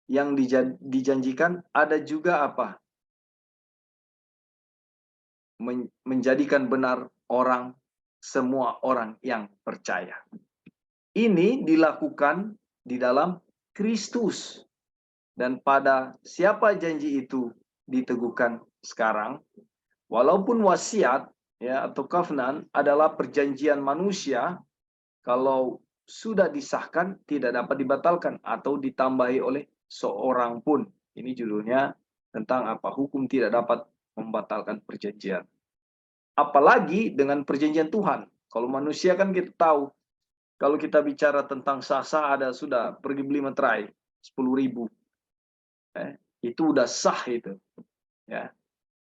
yang dijanjikan. Ada juga apa? Menjadikan benar semua orang yang percaya. Ini dilakukan di dalam Kristus. Dan pada siapa janji itu diteguhkan sekarang, walaupun wasiat ya atau covenant adalah perjanjian manusia, kalau sudah disahkan tidak dapat dibatalkan atau ditambahi oleh seorang pun. Ini judulnya tentang apa? Hukum tidak dapat membatalkan perjanjian. Apalagi dengan perjanjian Tuhan. Kalau manusia kan kita tahu, kalau kita bicara tentang sah-sah ada sudah pergi beli materai 10.000. Itu udah sah itu. Ya.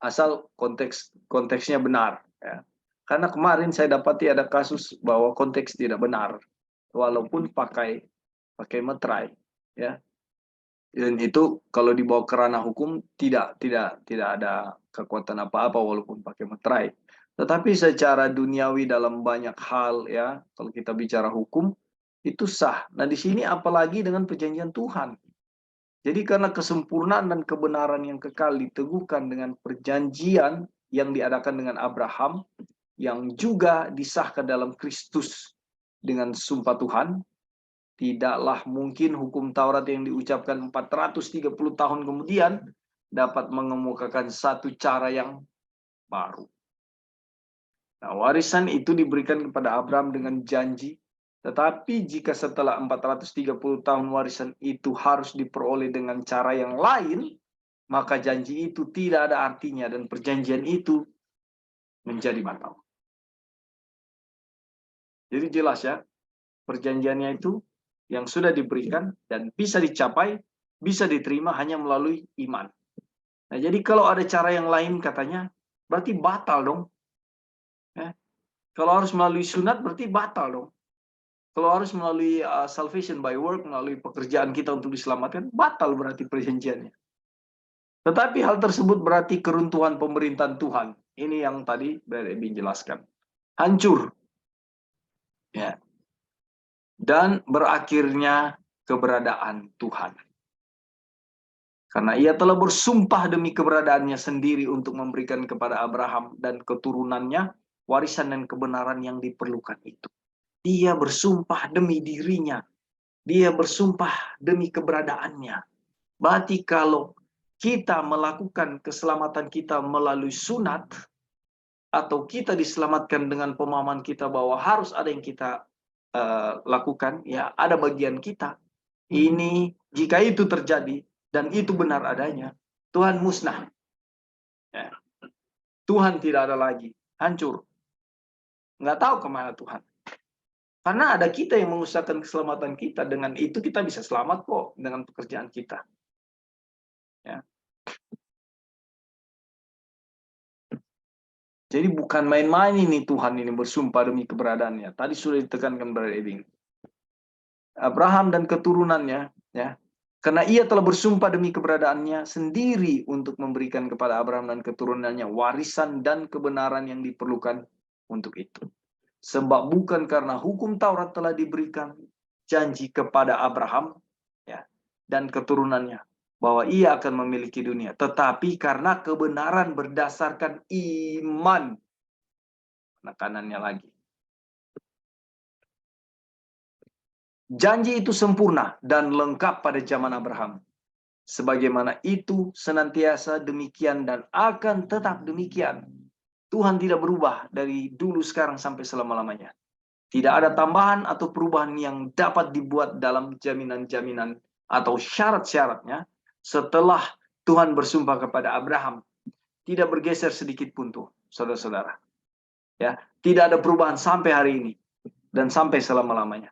Asal konteksnya benar. Ya. Karena kemarin saya dapati ada kasus bahwa konteks tidak benar. Walaupun pakai materai. Ya. Dan itu kalau dibawa ke ranah hukum tidak ada kekuatan apa-apa walaupun pakai materai. Tetapi secara duniawi dalam banyak hal ya, kalau kita bicara hukum itu sah. Nah, di sini apalagi dengan perjanjian Tuhan. Jadi karena kesempurnaan dan kebenaran yang kekal diteguhkan dengan perjanjian yang diadakan dengan Abraham yang juga disahkan dalam Kristus dengan sumpah Tuhan, tidaklah mungkin hukum Taurat yang diucapkan 430 tahun kemudian dapat mengemukakan satu cara yang baru. Nah, warisan itu diberikan kepada Abraham dengan janji, tetapi jika setelah 430 tahun warisan itu harus diperoleh dengan cara yang lain, maka janji itu tidak ada artinya dan perjanjian itu menjadi batal. Jadi jelas ya, perjanjiannya itu yang sudah diberikan dan bisa dicapai, bisa diterima hanya melalui iman. Nah, jadi kalau ada cara yang lain katanya, berarti batal dong. Ya. Kalau harus melalui sunat, berarti batal dong. Kalau harus melalui salvation by work, melalui pekerjaan kita untuk diselamatkan, batal berarti perjanjiannya. Tetapi hal tersebut berarti keruntuhan pemerintahan Tuhan. Ini yang tadi Brother Ebin jelaskan. Hancur. Ya. Dan berakhirnya keberadaan Tuhan. Karena ia telah bersumpah demi keberadaannya sendiri untuk memberikan kepada Abraham dan keturunannya warisan dan kebenaran yang diperlukan itu. Dia bersumpah demi dirinya. Dia bersumpah demi keberadaannya. Berarti kalau kita melakukan keselamatan kita melalui sunat, atau kita diselamatkan dengan pemahaman kita bahwa harus ada yang kita lakukan, ya ada bagian kita. Ini, jika itu terjadi, dan itu benar adanya, Tuhan musnah. Ya. Tuhan tidak ada lagi, hancur. Nggak tahu kemana Tuhan. Karena ada kita yang mengusahakan keselamatan kita, dengan itu kita bisa selamat kok, dengan pekerjaan kita. Ya. Jadi bukan main-main ini Tuhan ini bersumpah demi keberadaannya. Tadi sudah ditekankan Brother Ebing. Abraham dan keturunannya, ya, karena ia telah bersumpah demi keberadaannya sendiri untuk memberikan kepada Abraham dan keturunannya warisan dan kebenaran yang diperlukan untuk itu. Sebab bukan karena hukum Taurat telah diberikan janji kepada Abraham ya, dan keturunannya bahwa ia akan memiliki dunia, tetapi karena kebenaran berdasarkan iman. Penekanannya lagi. Janji itu sempurna dan lengkap pada zaman Abraham. Sebagaimana itu senantiasa demikian dan akan tetap demikian. Tuhan tidak berubah dari dulu, sekarang, sampai selama-lamanya. Tidak ada tambahan atau perubahan yang dapat dibuat dalam jaminan-jaminan atau syarat-syaratnya setelah Tuhan bersumpah kepada Abraham. Tidak bergeser sedikit pun tuh, saudara-saudara. Ya, tidak ada perubahan sampai hari ini dan sampai selama-lamanya.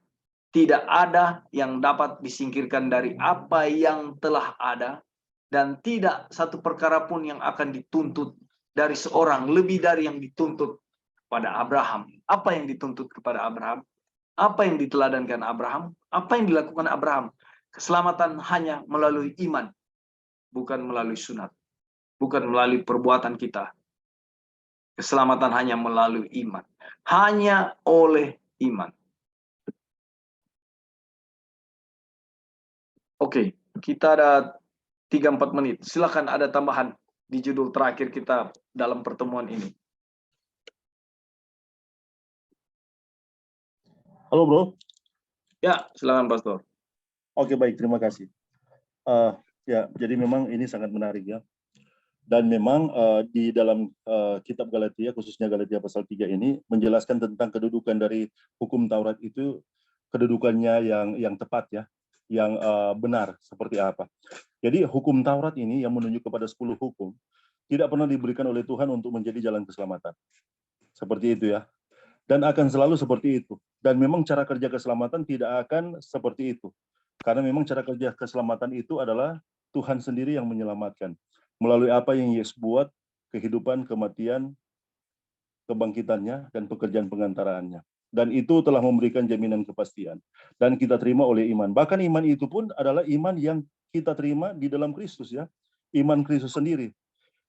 Tidak ada yang dapat disingkirkan dari apa yang telah ada, dan tidak satu perkara pun yang akan dituntut dari seorang lebih dari yang dituntut pada Abraham. Apa yang dituntut kepada Abraham? Apa yang diteladankan Abraham? Apa yang dilakukan Abraham? Keselamatan hanya melalui iman, bukan melalui sunat, bukan melalui perbuatan kita. Keselamatan hanya melalui iman, hanya oleh iman. Oke, kita ada 3-4 menit. Silakan ada tambahan di judul terakhir kita dalam pertemuan ini. Halo bro. Ya, silakan Pastor. Oke, baik, terima kasih. Ya, jadi memang ini sangat menarik ya. Dan memang di dalam kitab Galatia, khususnya Galatia pasal 3 ini menjelaskan tentang kedudukan dari hukum Taurat itu, kedudukannya yang tepat ya, yang benar seperti apa. Jadi hukum Taurat ini yang menunjuk kepada 10 hukum tidak pernah diberikan oleh Tuhan untuk menjadi jalan keselamatan. Seperti itu ya. Dan akan selalu seperti itu. Dan memang cara kerja keselamatan tidak akan seperti itu. Karena memang cara kerja keselamatan itu adalah Tuhan sendiri yang menyelamatkan. Melalui apa yang Yesus buat, kehidupan, kematian, kebangkitannya, dan pekerjaan pengantaraannya. Dan itu telah memberikan jaminan kepastian. Dan kita terima oleh iman. Bahkan iman itu pun adalah iman yang kita terima di dalam Kristus ya. Iman Kristus sendiri.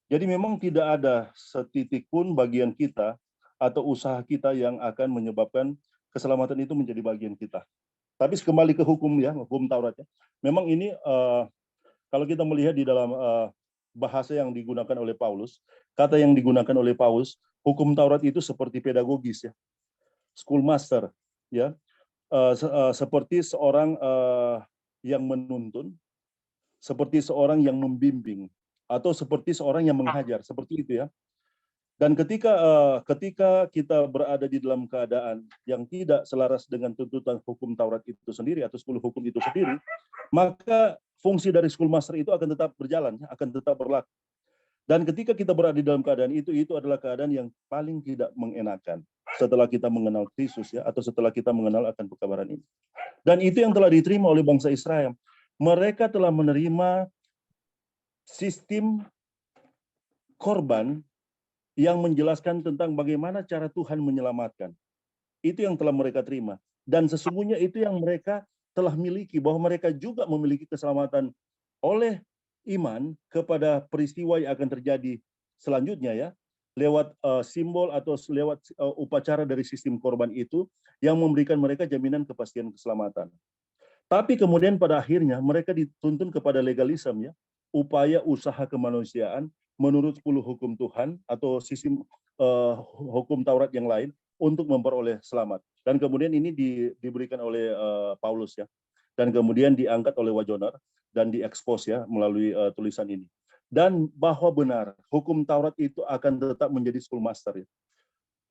Jadi memang tidak ada setitik pun bagian kita atau usaha kita yang akan menyebabkan keselamatan itu menjadi bagian kita. Tapi kembali ke hukum ya, hukum Taurat ya. Memang ini kalau kita melihat di dalam bahasa yang digunakan oleh Paulus, kata yang digunakan oleh Paulus, hukum Taurat itu seperti pedagogis ya, schoolmaster ya, seperti seorang yang menuntun, seperti seorang yang membimbing, atau seperti seorang yang mengajar, seperti itu ya. Dan ketika kita berada di dalam keadaan yang tidak selaras dengan tuntutan hukum Taurat itu sendiri atau 10 hukum itu sendiri, maka fungsi dari schoolmaster itu akan tetap berjalan, akan tetap berlaku. Dan ketika kita berada di dalam keadaan itu adalah keadaan yang paling tidak mengenakan setelah kita mengenal Kristus ya, atau setelah kita mengenal akan pekabaran ini. Dan itu yang telah diterima oleh bangsa Israel. Mereka telah menerima sistem korban yang menjelaskan tentang bagaimana cara Tuhan menyelamatkan. Itu yang telah mereka terima. Dan sesungguhnya itu yang mereka telah miliki, bahwa mereka juga memiliki keselamatan oleh iman kepada peristiwa yang akan terjadi selanjutnya ya, lewat simbol atau lewat upacara dari sistem korban itu yang memberikan mereka jaminan kepastian keselamatan. Tapi kemudian pada akhirnya mereka dituntun kepada legalisme ya, upaya usaha kemanusiaan menurut 10 hukum Tuhan atau sistem hukum Taurat yang lain untuk memperoleh selamat. Dan kemudian ini diberikan oleh Paulus ya. Dan kemudian diangkat oleh Wajonar dan diekspos ya melalui tulisan ini. Dan bahwa benar hukum Taurat itu akan tetap menjadi schoolmaster ya.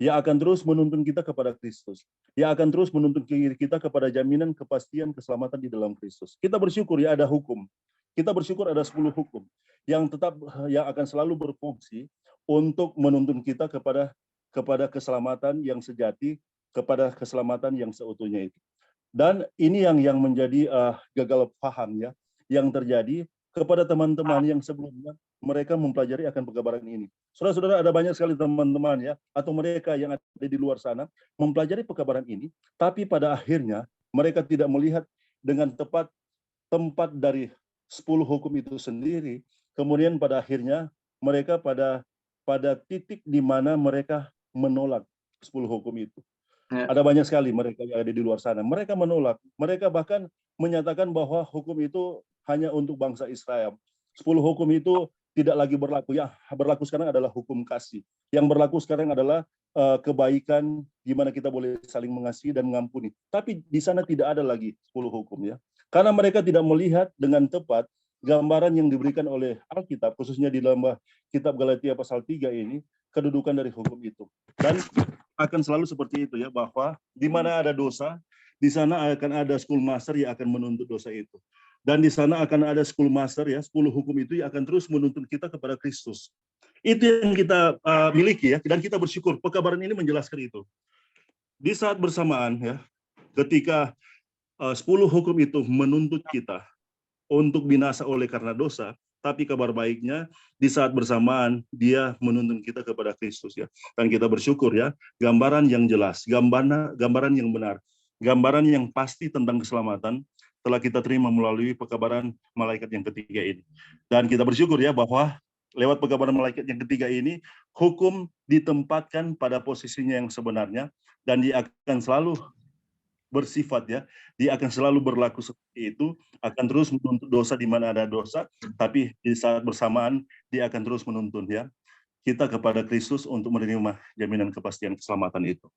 Ia akan terus menuntun kita kepada Kristus. Ia akan terus menuntun kita kepada jaminan kepastian keselamatan di dalam Kristus. Kita bersyukur ya ada hukum. Kita bersyukur ada 10 hukum yang akan selalu berfungsi untuk menuntun kita kepada keselamatan yang sejati, kepada keselamatan yang seutuhnya itu. Dan ini yang menjadi gagal paham ya, yang terjadi kepada teman-teman yang sebelumnya mereka mempelajari akan pekabaran ini. Saudara-saudara, ada banyak sekali teman-teman ya, atau mereka yang ada di luar sana mempelajari pekabaran ini, tapi pada akhirnya mereka tidak melihat dengan tepat tempat dari 10 hukum itu sendiri. Kemudian pada akhirnya mereka pada titik di mana mereka menolak 10 hukum itu. Ya. Ada banyak sekali mereka yang ada di luar sana. Mereka menolak. Mereka bahkan menyatakan bahwa hukum itu hanya untuk bangsa Israel. 10 hukum itu tidak lagi berlaku. Yang berlaku sekarang adalah hukum kasih. Yang berlaku sekarang adalah kebaikan, gimana kita boleh saling mengasihi dan mengampuni. Tapi di sana tidak ada lagi 10 hukum ya. Karena mereka tidak melihat dengan tepat gambaran yang diberikan oleh Alkitab, khususnya di dalam kitab Galatia pasal 3 ini, kedudukan dari hukum itu. Dan akan selalu seperti itu ya, bahwa di mana ada dosa, di sana akan ada schoolmaster yang akan menuntut dosa itu. Dan di sana akan ada schoolmaster ya, 10 hukum itu yang akan terus menuntun kita kepada Kristus. Itu yang kita miliki ya, dan kita bersyukur pekabaran ini menjelaskan itu. Di saat bersamaan ya, ketika 10 hukum itu menuntut kita untuk binasa oleh karena dosa, tapi kabar baiknya di saat bersamaan dia menuntun kita kepada Kristus ya. Dan kita bersyukur ya, gambaran yang jelas, gambaran yang benar, gambaran yang pasti tentang keselamatan telah kita terima melalui pekabaran malaikat yang ketiga ini. Dan kita bersyukur ya bahwa lewat pekabaran malaikat yang ketiga ini, hukum ditempatkan pada posisinya yang sebenarnya, dan dia akan selalu bersifat ya, dia akan selalu berlaku seperti itu, akan terus menuntut dosa di mana ada dosa, tapi di saat bersamaan dia akan terus menuntun ya kita kepada Kristus untuk menerima jaminan kepastian keselamatan itu.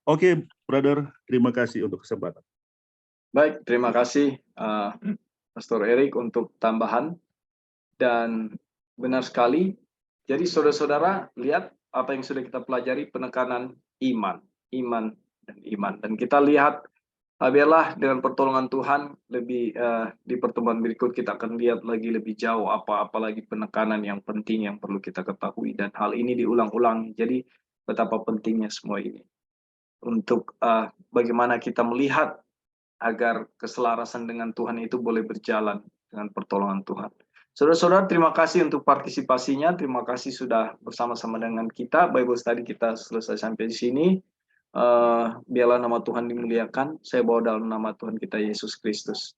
Oke, brother, terima kasih untuk kesempatan. Baik, terima kasih Pastor Erik untuk tambahan. Dan benar sekali, jadi saudara-saudara lihat apa yang sudah kita pelajari, penekanan iman, dan iman. Dan kita lihat, biarlah dengan pertolongan Tuhan lebih di pertemuan berikut kita akan lihat lagi lebih jauh apa lagi penekanan yang penting yang perlu kita ketahui, dan hal ini diulang-ulang. Jadi betapa pentingnya semua ini untuk bagaimana kita melihat agar keselarasan dengan Tuhan itu boleh berjalan dengan pertolongan Tuhan. Saudara-saudara, terima kasih untuk partisipasinya. Terima kasih sudah bersama-sama dengan kita. Bible study kita selesai sampai di sini. Biarlah nama Tuhan dimuliakan. Saya bawa dalam nama Tuhan kita Yesus Kristus.